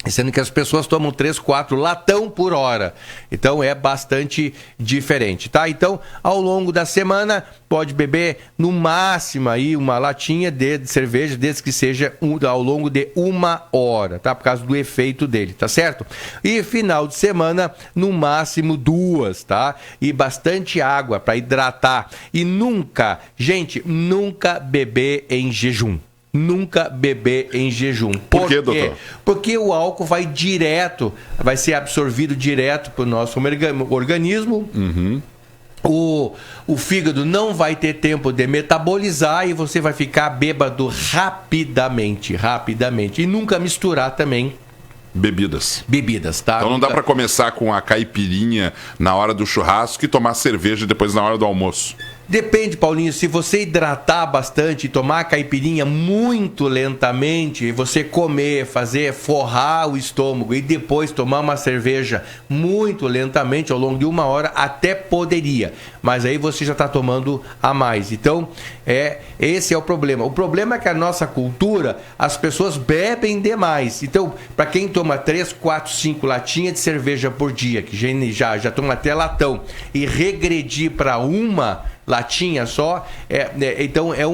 Speaker 1: Sendo que as pessoas tomam 3, 4 latão por hora. Então é bastante diferente, tá? Então, ao longo da semana, pode beber no máximo aí uma latinha de cerveja, desde que seja ao longo de 1 hora, tá? Por causa do efeito dele, tá certo? E final de semana, no máximo 2, tá? E bastante água para hidratar. E nunca, gente, nunca beber em jejum. Nunca beber em jejum.
Speaker 2: Por quê, doutor?
Speaker 1: Porque o álcool vai ser absorvido direto para o nosso organismo.
Speaker 2: Uhum.
Speaker 1: O fígado não vai ter tempo de metabolizar e você vai ficar bêbado rapidamente. E nunca misturar também bebidas, tá?
Speaker 2: Então não dá para começar com a caipirinha na hora do churrasco e tomar cerveja depois na hora do almoço.
Speaker 1: Depende, Paulinho, se você hidratar bastante, tomar a caipirinha muito lentamente, você comer, forrar o estômago e depois tomar uma cerveja muito lentamente ao longo de 1 hora, até poderia, mas aí você já está tomando a mais. Então, esse é o problema. O problema é que a nossa cultura, as pessoas bebem demais. Então, para quem toma 3, 4, 5 latinhas de cerveja por dia, que já toma até latão, e regredir para uma latinha só, então é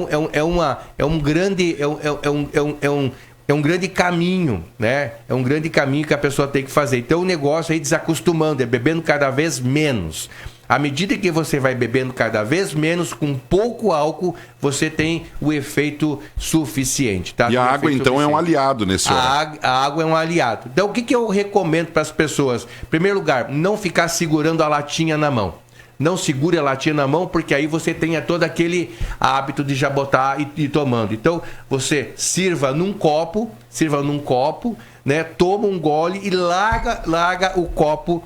Speaker 1: um grande caminho, né? É um grande caminho que a pessoa tem que fazer. Então o negócio aí desacostumando, bebendo cada vez menos. À medida que você vai bebendo cada vez menos, com pouco álcool, você tem o efeito suficiente, tá?
Speaker 2: E a água, então, é um aliado nesse horário.
Speaker 1: A água é um aliado. Então, o que eu recomendo para as pessoas? Em primeiro lugar, não ficar segurando a latinha na mão. Não segure a latinha na mão, porque aí você tenha todo aquele hábito de já botar e ir tomando. Então, você sirva num copo, né? Toma um gole e larga o copo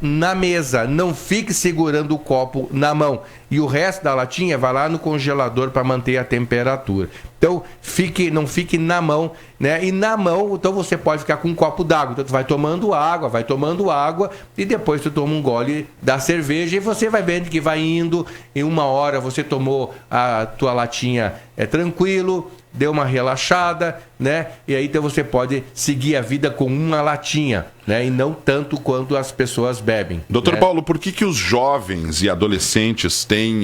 Speaker 1: na mesa. Não fique segurando o copo na mão. E o resto da latinha vai lá no congelador para manter a temperatura. Então, não fique na mão, né? E na mão, então você pode ficar com um copo d'água. Então, tu vai tomando água e depois tu toma um gole da cerveja e você vai vendo que vai indo. Em 1 hora você tomou a tua latinha tranquilo, deu uma relaxada, né? E aí então você pode seguir a vida com uma latinha, né? E não tanto quanto as pessoas bebem.
Speaker 2: Doutor
Speaker 1: né?
Speaker 2: Paulo, por que os jovens e adolescentes têm...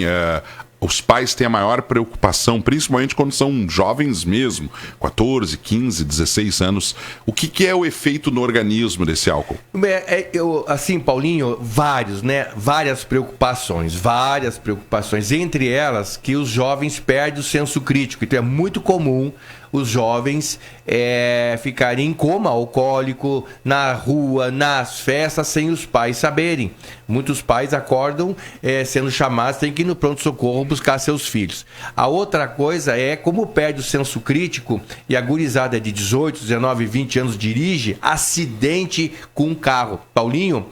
Speaker 2: os pais têm a maior preocupação, principalmente quando são jovens mesmo, 14, 15, 16 anos. O que é o efeito no organismo desse álcool?
Speaker 1: Assim, Paulinho, várias preocupações. Entre elas, que os jovens perdem o senso crítico. Então é muito comum os jovens ficarem em coma alcoólico, na rua, nas festas, sem os pais saberem. Muitos pais acordam sendo chamados, tem que ir no pronto-socorro buscar seus filhos. A outra coisa é como perde o senso crítico e a gurizada de 18, 19, 20 anos dirige, acidente com um carro. Paulinho,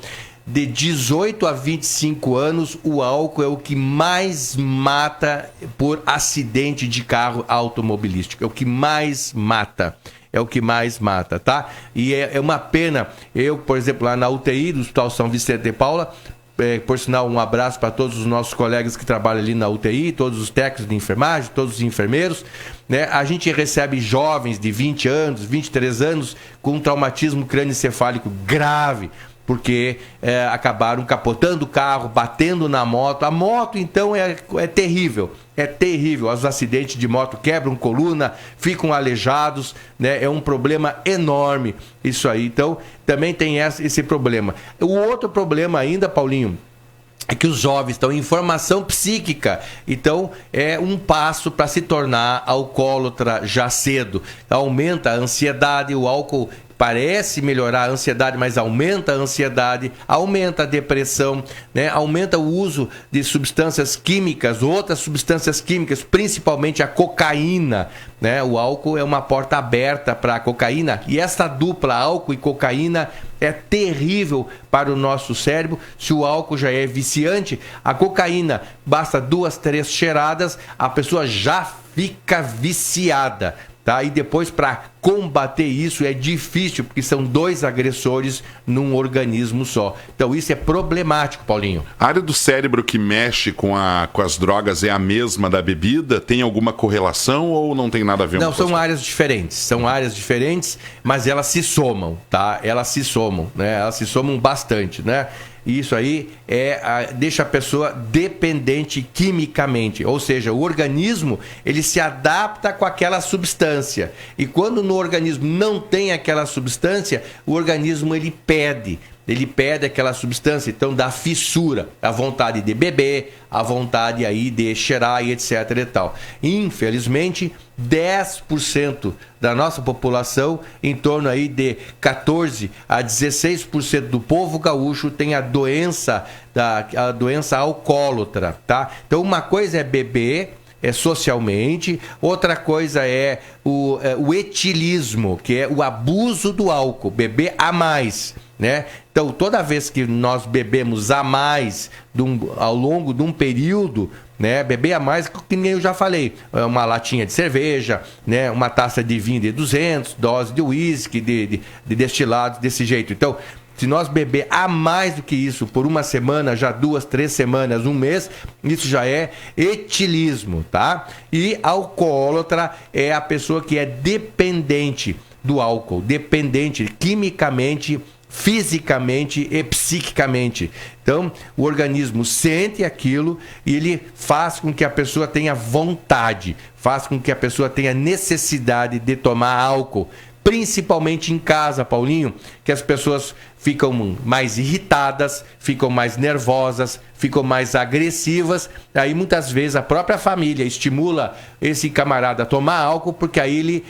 Speaker 1: de 18 a 25 anos, o álcool é o que mais mata por acidente de carro automobilístico. É o que mais mata. É o que mais mata, tá? E é uma pena. Eu, por exemplo, lá na UTI do Hospital São Vicente de Paula, por sinal, um abraço para todos os nossos colegas que trabalham ali na UTI, todos os técnicos de enfermagem, todos os enfermeiros, né? A gente recebe jovens de 20 anos, 23 anos com um traumatismo crânioencefálico grave, porque acabaram capotando o carro, batendo na moto. A moto, então, é terrível. É terrível. Os acidentes de moto quebram coluna, ficam aleijados, né? É um problema enorme isso aí. Então, também tem esse problema. O outro problema ainda, Paulinho, é que os jovens estão em formação psíquica. Então, é um passo para se tornar alcoólatra já cedo. Aumenta a ansiedade, o álcool parece melhorar a ansiedade, mas aumenta a ansiedade, aumenta a depressão, né? Aumenta o uso de substâncias químicas, outras substâncias químicas, principalmente a cocaína, né? O álcool é uma porta aberta para a cocaína, e essa dupla álcool e cocaína é terrível para o nosso cérebro. Se o álcool já é viciante, a cocaína, basta 2, 3 cheiradas, a pessoa já fica viciada. Tá? E depois, para combater isso, é difícil, porque são 2 agressores num organismo só. Então, isso é problemático, Paulinho.
Speaker 2: A área do cérebro que mexe com as drogas é a mesma da bebida? Tem alguma correlação ou não tem nada a ver?
Speaker 1: Não, são áreas diferentes. São áreas diferentes, mas elas se somam, tá? Elas se somam, né? Elas se somam bastante, né? E isso aí deixa a pessoa dependente quimicamente, ou seja, o organismo ele se adapta com aquela substância, e quando no organismo não tem aquela substância, o organismo ele pede aquela substância, então dá fissura, a vontade de beber, a vontade aí de cheirar e etc e tal. Infelizmente, 10% da nossa população, em torno aí de 14 a 16% do povo gaúcho tem a doença alcoólatra, tá? Então uma coisa é beber, socialmente, outra coisa é o etilismo, que é o abuso do álcool, beber a mais, né? Então, toda vez que nós bebemos a mais ao longo de um período, né? Beber a mais, que nem eu já falei, uma latinha de cerveja, né? Uma taça de vinho de 200, dose de uísque, de destilados desse jeito. Então, se nós beber a mais do que isso por uma semana, já 2, 3 semanas, um mês, isso já é etilismo, tá? E alcoólatra é a pessoa que é dependente do álcool, dependente quimicamente, fisicamente e psiquicamente. Então, o organismo sente aquilo e ele faz com que a pessoa tenha vontade, faz com que a pessoa tenha necessidade de tomar álcool. Principalmente em casa, Paulinho, que as pessoas ficam mais irritadas, ficam mais nervosas, ficam mais agressivas. Aí muitas vezes a própria família estimula esse camarada a tomar álcool, porque aí ele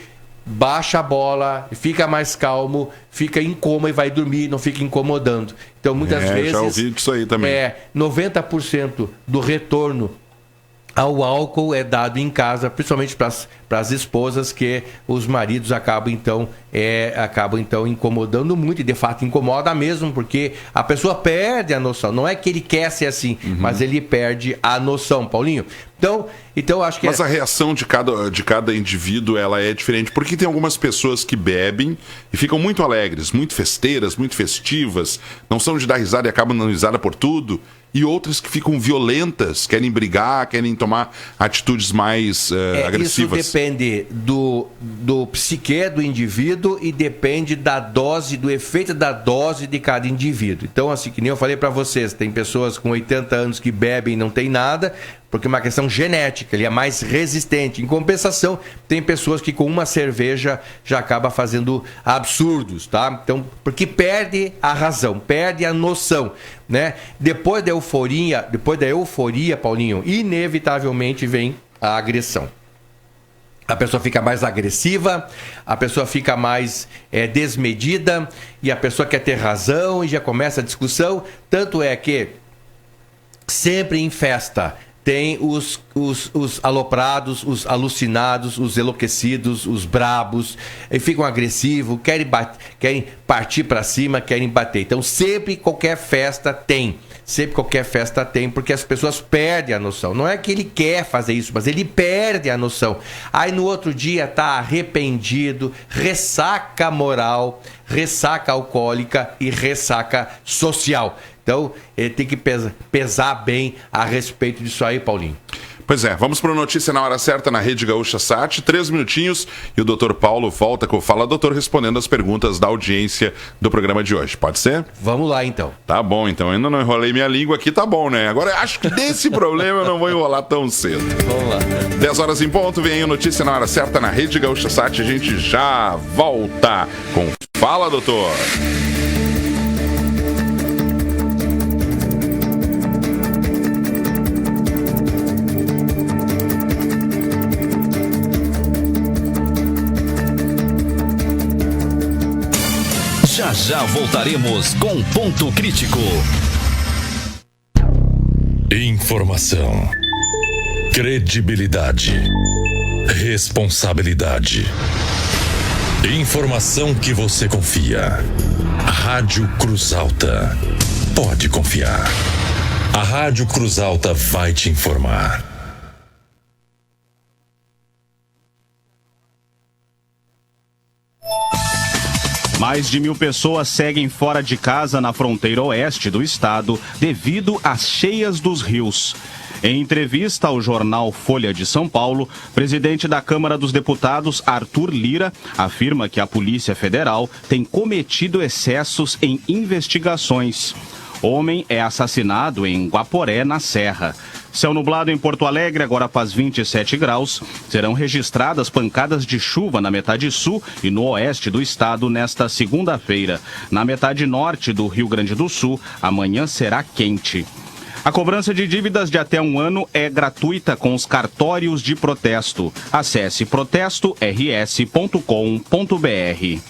Speaker 1: baixa a bola, fica mais calmo, fica em coma e vai dormir, não fica incomodando. Então muitas vezes
Speaker 2: já ouvi disso aí também.
Speaker 1: 90% do retorno ao álcool é dado em casa, principalmente para as esposas, que os maridos acabam então incomodando muito, e de fato incomoda mesmo, porque a pessoa perde a noção. Não é que ele quer ser assim, mas ele perde a noção, Paulinho. Então acho que...
Speaker 2: Mas a reação de cada indivíduo, ela é diferente, porque tem algumas pessoas que bebem e ficam muito alegres, muito festeiras, muito festivas, não são de dar risada e acabam dando risada por tudo, e outras que ficam violentas, querem brigar, querem tomar atitudes mais agressivas.
Speaker 1: Isso depende do psique do indivíduo e depende da dose, do efeito da dose de cada indivíduo. Então, assim, que nem eu falei para vocês, tem pessoas com 80 anos que bebem e não tem nada, porque é uma questão genética, ele é mais resistente. Em compensação, tem pessoas que com uma cerveja já acaba fazendo absurdos, tá? Então, porque perde a razão, perde a noção, né? Depois da euforia, Paulinho, inevitavelmente vem a agressão. A pessoa fica mais agressiva, a pessoa fica mais desmedida, e a pessoa quer ter razão e já começa a discussão. Tanto é que sempre em festa tem os aloprados, os alucinados, os enlouquecidos, os brabos, e ficam agressivos, querem partir para cima, querem bater. Então, sempre qualquer festa tem, porque as pessoas perdem a noção. Não é que ele quer fazer isso, mas ele perde a noção. Aí no outro dia tá arrependido, ressaca moral, ressaca alcoólica e ressaca social. Então, ele tem que pesar bem a respeito disso aí, Paulinho.
Speaker 2: Pois é, vamos para a notícia na hora certa na Rede Gaúcha Sat, 3 minutinhos, e o Dr. Paulo volta com o Fala Doutor respondendo as perguntas da audiência do programa de hoje. Pode ser?
Speaker 1: Vamos lá, então.
Speaker 2: Tá bom, então. Ainda não enrolei minha língua aqui, tá bom, né? Agora, acho que desse problema eu não vou enrolar tão cedo.
Speaker 1: Vamos lá.
Speaker 2: 10 horas em ponto, vem aí a notícia na hora certa na Rede Gaúcha Sat. A gente já volta com Fala Doutor.
Speaker 3: Já voltaremos com Ponto Crítico.
Speaker 4: Informação, credibilidade, responsabilidade. Informação que você confia. Rádio Cruz Alta. Pode confiar. A Rádio Cruz Alta vai te informar.
Speaker 5: Mais de 1.000 pessoas seguem fora de casa na fronteira oeste do estado devido às cheias dos rios. Em entrevista ao jornal Folha de São Paulo, presidente da Câmara dos Deputados, Arthur Lira, afirma que a Polícia Federal tem cometido excessos em investigações. Homem é assassinado em Guaporé, na Serra. Céu nublado em Porto Alegre, agora faz 27 graus. Serão registradas pancadas de chuva na metade sul e no oeste do estado nesta segunda-feira. Na metade norte do Rio Grande do Sul, amanhã será quente. A cobrança de dívidas de até 1 ano é gratuita com os cartórios de protesto. Acesse protestors.com.br.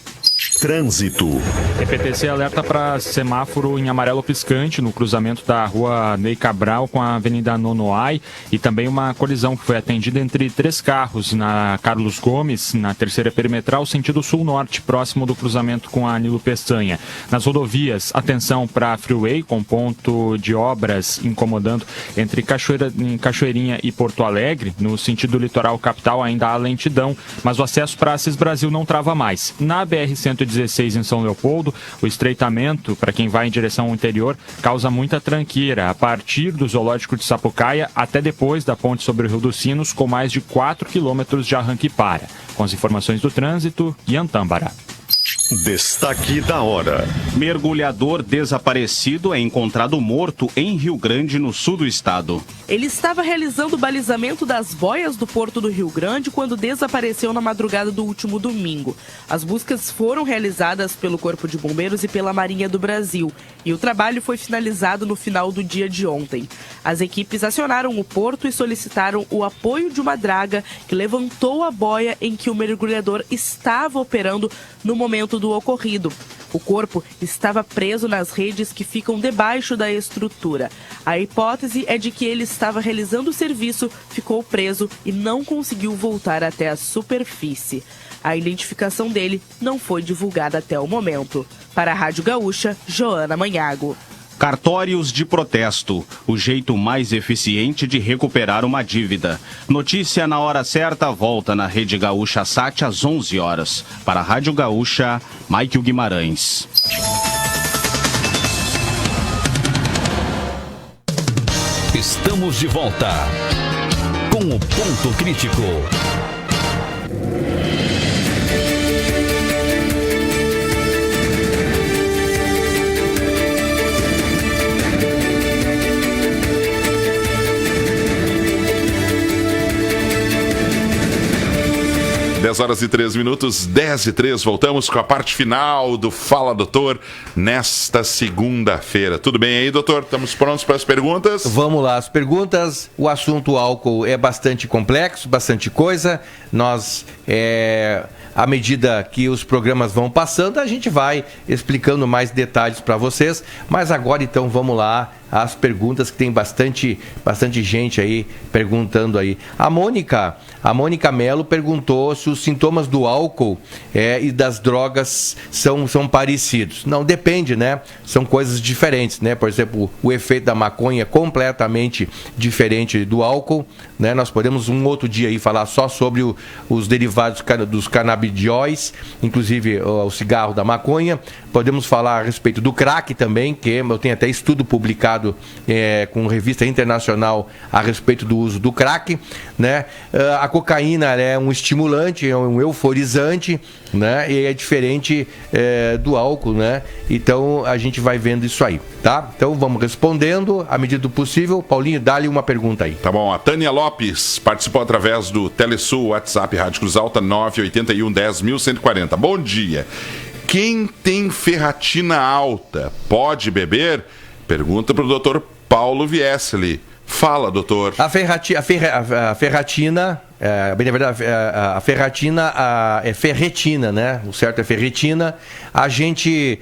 Speaker 6: Trânsito.
Speaker 7: EPTC alerta para semáforo em amarelo piscante no cruzamento da rua Ney Cabral com a Avenida Nonoai e também uma colisão que foi atendida entre 3 carros na Carlos Gomes, na terceira perimetral, sentido sul-norte, próximo do cruzamento com a Nilo Peçanha. Nas rodovias, atenção para a Freeway com ponto de obras incomodando entre Cachoeirinha e Porto Alegre. No sentido litoral capital ainda há lentidão, mas o acesso para Assis Brasil não trava mais. Na BR-116 em São Leopoldo, o estreitamento para quem vai em direção ao interior causa muita tranqueira, a partir do Zoológico de Sapucaia até depois da ponte sobre o Rio dos Sinos, com mais de 4 quilômetros de arranque e para. Com as informações do trânsito, Ian Tâmbara.
Speaker 6: Destaque da hora.
Speaker 5: Mergulhador desaparecido é encontrado morto em Rio Grande, no sul do estado.
Speaker 8: Ele estava realizando o balizamento das boias do Porto do Rio Grande quando desapareceu na madrugada do último domingo. As buscas foram realizadas pelo Corpo de Bombeiros e pela Marinha do Brasil, e o trabalho foi finalizado no final do dia de ontem. As equipes acionaram o porto e solicitaram o apoio de uma draga que levantou a boia em que o mergulhador estava operando no momento do ocorrido. O corpo estava preso nas redes que ficam debaixo da estrutura. A hipótese é de que ele estava realizando o serviço, ficou preso e não conseguiu voltar até a superfície. A identificação dele não foi divulgada até o momento. Para a Rádio Gaúcha, Joana Manhago.
Speaker 5: Cartórios de protesto, o jeito mais eficiente de recuperar uma dívida. Notícia na hora certa, volta na Rede Gaúcha Sat às 11 horas. Para a Rádio Gaúcha, Mike Guimarães.
Speaker 3: Estamos de volta com o Ponto Crítico.
Speaker 2: 10 horas e 3 minutos, 10 e 3, voltamos com a parte final do Fala Doutor nesta segunda-feira. Tudo bem aí, doutor? Estamos prontos para as perguntas?
Speaker 1: Vamos lá, as perguntas. O assunto álcool é bastante complexo, bastante coisa. Nós, à medida que os programas vão passando, a gente vai explicando mais detalhes para vocês. Mas agora, então, vamos lá. as perguntas, que tem bastante gente aí perguntando aí. A Mônica Melo perguntou se os sintomas do álcool e das drogas são parecidos. Não, depende, né? São coisas diferentes, né? Por exemplo, o efeito da maconha é completamente diferente do álcool, né? Nós podemos um outro dia aí falar só sobre os derivados dos canabidióis, inclusive o cigarro da maconha. Podemos falar a respeito do crack também, que eu tenho até estudo publicado com revista internacional a respeito do uso do crack, né? A cocaína é um estimulante, é um euforizante, né? E é diferente do álcool, né? Então a gente vai vendo isso aí, tá? Então vamos respondendo à medida do possível. Paulinho, dá-lhe uma pergunta aí.
Speaker 2: Tá bom, a Tânia Lopes participou através do Telesul, WhatsApp, Rádio Cruz Alta 981 10.140. Bom dia. Quem tem ferritina alta pode beber? Pergunta para o doutor Paulo Viesli. Fala, doutor.
Speaker 1: A ferritina, bem na verdade, a ferritina é ferretina, né? O certo é ferritina. A gente,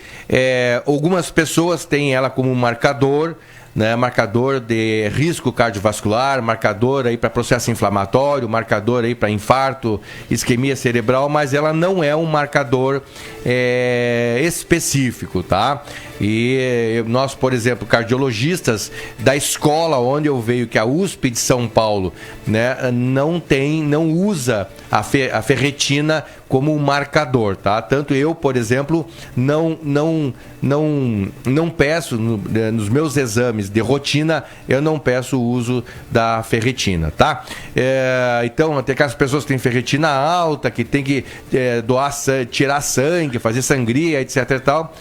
Speaker 1: algumas pessoas têm ela como marcador, né, marcador de risco cardiovascular, marcador aí para processo inflamatório, marcador aí para infarto, isquemia cerebral, mas ela não é um marcador específico, tá? E nós, por exemplo, cardiologistas da escola onde eu veio, que é a USP de São Paulo, né, não usa a ferritina como um marcador, tá? Tanto eu, por exemplo, não peço nos meus exames de rotina, eu não peço o uso da ferritina, tá? Então, até que as pessoas que têm ferritina alta, que tem que tirar sangue, fazer sangria, etc e tal,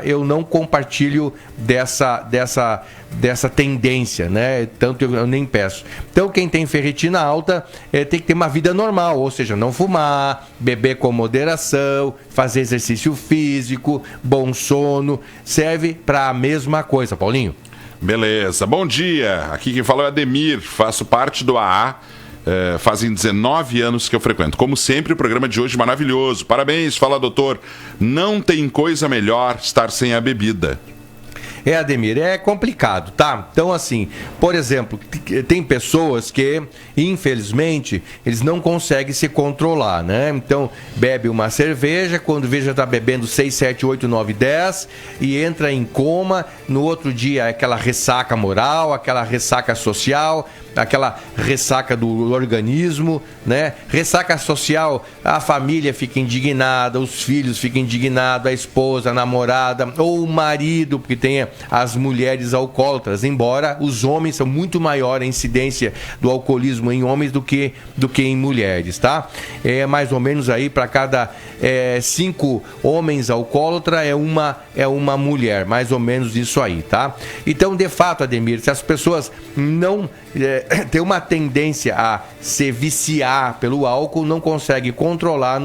Speaker 1: eu não compartilho dessa tendência, né? Tanto eu nem peço. Então, quem tem ferritina alta tem que ter uma vida normal, ou seja, não fumar, beber com moderação, fazer exercício físico, bom sono, serve para a mesma coisa, Paulinho.
Speaker 2: Beleza, bom dia. Aqui quem fala é o Ademir, faço parte do AA. Fazem 19 anos que eu frequento. Como sempre, o programa de hoje é maravilhoso. Parabéns, fala doutor. Não tem coisa melhor estar sem a bebida.
Speaker 1: Ademir, é complicado, tá? Então, assim, por exemplo, tem pessoas que, infelizmente, eles não conseguem se controlar, né? Então, bebe uma cerveja, quando vê já tá bebendo 6, 7, 8, 9, 10 e entra em coma. No outro dia, aquela ressaca moral, aquela ressaca social, aquela ressaca do organismo, né? Ressaca social, a família fica indignada, os filhos ficam indignados, a esposa, a namorada ou o marido, porque tem as mulheres alcoólatras, embora os homens são muito maior a incidência do alcoolismo em homens do que em mulheres, tá? Mais ou menos aí para cada 5 homens alcoólatras é uma mulher, mais ou menos isso aí, tá? Então, de fato, Ademir, se as pessoas não tem uma tendência a se viciar pelo álcool, não consegue controlar,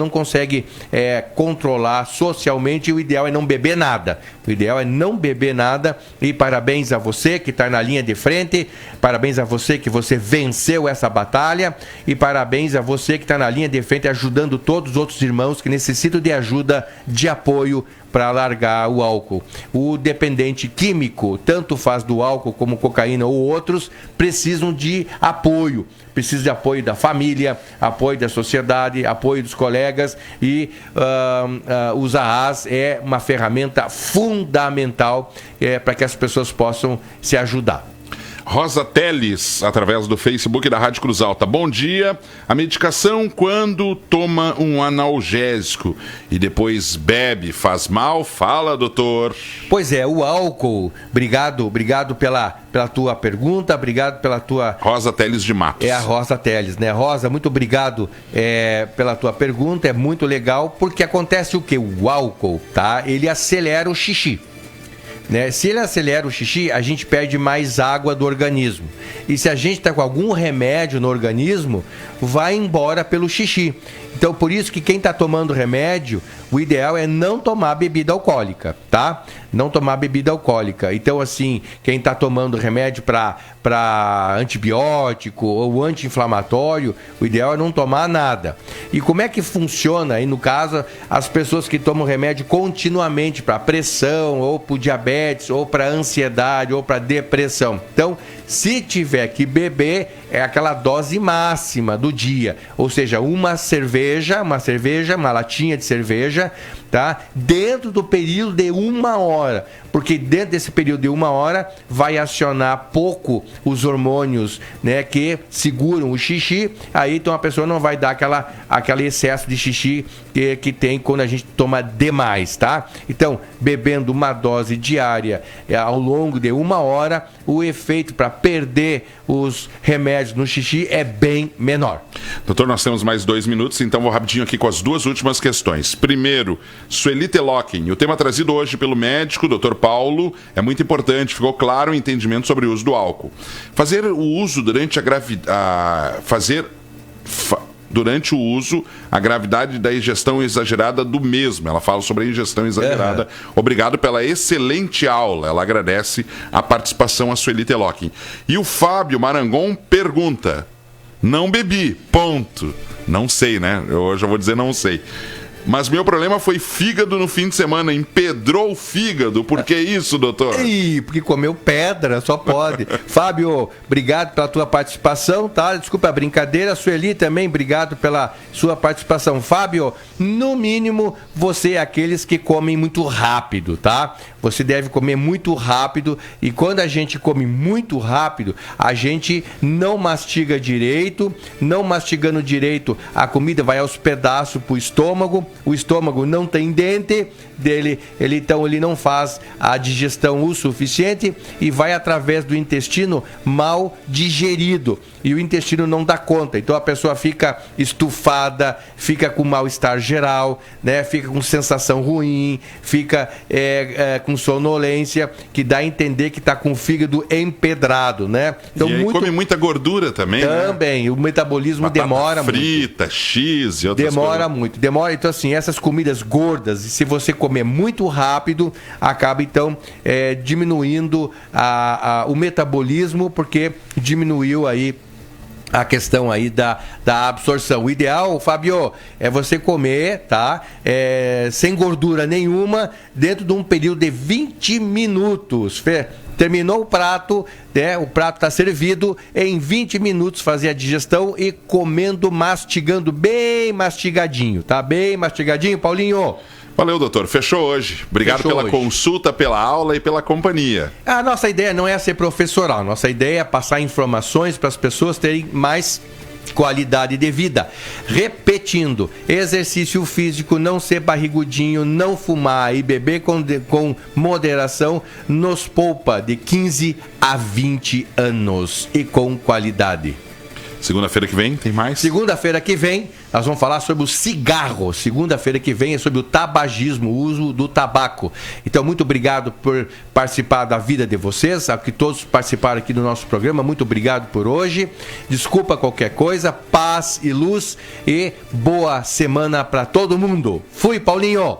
Speaker 1: controlar socialmente, o ideal é não beber nada. O ideal é não beber nada. E parabéns a você que está na linha de frente, parabéns a você que você venceu essa batalha e parabéns a você que está na linha de frente ajudando todos os outros irmãos que necessitam de ajuda, de apoio para largar o álcool. O dependente químico, tanto faz do álcool como cocaína ou outros, precisam de apoio. Precisa de apoio da família, apoio da sociedade, apoio dos colegas e os AAs é uma ferramenta fundamental para que as pessoas possam se ajudar.
Speaker 2: Rosa Teles, através do Facebook da Rádio Cruz Alta. Bom dia. A medicação, quando toma um analgésico e depois bebe, faz mal? Fala, doutor.
Speaker 1: Pois é, o álcool, obrigado pela tua pergunta, obrigado pela tua...
Speaker 2: Rosa Teles de Matos.
Speaker 1: É a Rosa Teles, né? Rosa, muito obrigado pela tua pergunta, é muito legal, porque acontece o quê? O álcool, tá? Ele acelera o xixi. Né? Se ele acelera o xixi, a gente perde mais água do organismo. E se a gente está com algum remédio no organismo, vai embora pelo xixi. Então, por isso que quem está tomando remédio, o ideal é não tomar bebida alcoólica, tá? não tomar bebida alcoólica. Então, assim, quem está tomando remédio para antibiótico ou anti-inflamatório, o ideal é não tomar nada. E como é que funciona aí, no caso, as pessoas que tomam remédio continuamente para pressão, ou para diabetes, ou para ansiedade, ou para depressão? Então, se tiver que beber, é aquela dose máxima do dia, ou seja, uma latinha de cerveja, tá? Dentro do período de 1 hora, porque dentro desse período de 1 hora vai acionar pouco os hormônios, né, que seguram o xixi, aí então a pessoa não vai dar aquele excesso de xixi que tem quando a gente toma demais, tá? Então, bebendo uma dose diária ao longo de 1 hora, o efeito para perder os remédios no xixi é bem menor.
Speaker 2: Doutor, nós temos mais 2 minutos, então vou rapidinho aqui com as 2 últimas questões. Primeiro, Sueli Telochin, o tema trazido hoje pelo médico, Dr. Paulo, é muito importante, ficou claro o entendimento sobre o uso do álcool. Fazer o uso durante a gravidade... Durante o uso, a gravidade da ingestão exagerada do mesmo. Ela fala sobre a ingestão exagerada. Obrigado pela excelente aula. Ela agradece a participação a Sueli Telochin. E o Fábio Marangon pergunta: não bebi, ponto. Não sei, né? Eu já vou dizer não sei. Mas meu problema foi fígado no fim de semana. Empedrou o fígado. Por que isso, doutor?
Speaker 1: Porque comeu pedra, só pode. Fábio, obrigado pela tua participação, tá? Desculpa a brincadeira. Sueli também, obrigado pela sua participação. Fábio, no mínimo, você é aqueles que comem muito rápido, tá? Você deve comer muito rápido, e quando a gente come muito rápido, a gente não mastiga direito. Não mastigando direito, a comida vai aos pedaços pro estômago. O estômago não tem dente dele, então ele não faz a digestão o suficiente e vai através do intestino mal digerido, e o intestino não dá conta, então a pessoa fica estufada, fica com mal-estar geral, né? Fica com sensação ruim, fica com sonolência, que dá a entender que está com o fígado empedrado, né? Então,
Speaker 2: e aí come muita gordura também,
Speaker 1: também, né? O metabolismo
Speaker 2: batata
Speaker 1: demora
Speaker 2: frita,
Speaker 1: muito.
Speaker 2: X e outras
Speaker 1: demora
Speaker 2: coisas.
Speaker 1: muito, então assim, essas comidas gordas, se você comer muito rápido, acaba então diminuindo o metabolismo, porque diminuiu aí a questão aí da absorção. O ideal, Fábio, é você comer, tá? Sem gordura nenhuma, dentro de um período de 20 minutos. Terminou o prato, né? O prato está servido, em 20 minutos fazer a digestão e comendo, mastigando, bem mastigadinho, tá? Bem mastigadinho, Paulinho.
Speaker 2: Valeu, doutor. Fechou hoje. Obrigado pela consulta, pela aula e pela companhia.
Speaker 1: A nossa ideia não é ser professoral. Nossa ideia é passar informações para as pessoas terem mais qualidade de vida. Repetindo, exercício físico, não ser barrigudinho, não fumar e beber com moderação nos poupa de 15 a 20 anos e com qualidade.
Speaker 2: Segunda-feira que vem, tem mais?
Speaker 1: Segunda-feira que vem, nós vamos falar sobre o cigarro. Segunda-feira que vem é sobre o tabagismo, o uso do tabaco. Então, muito obrigado por participar da vida de vocês, a que todos participaram aqui do nosso programa. Muito obrigado por hoje. Desculpa qualquer coisa, paz e luz e boa semana para todo mundo. Fui, Paulinho!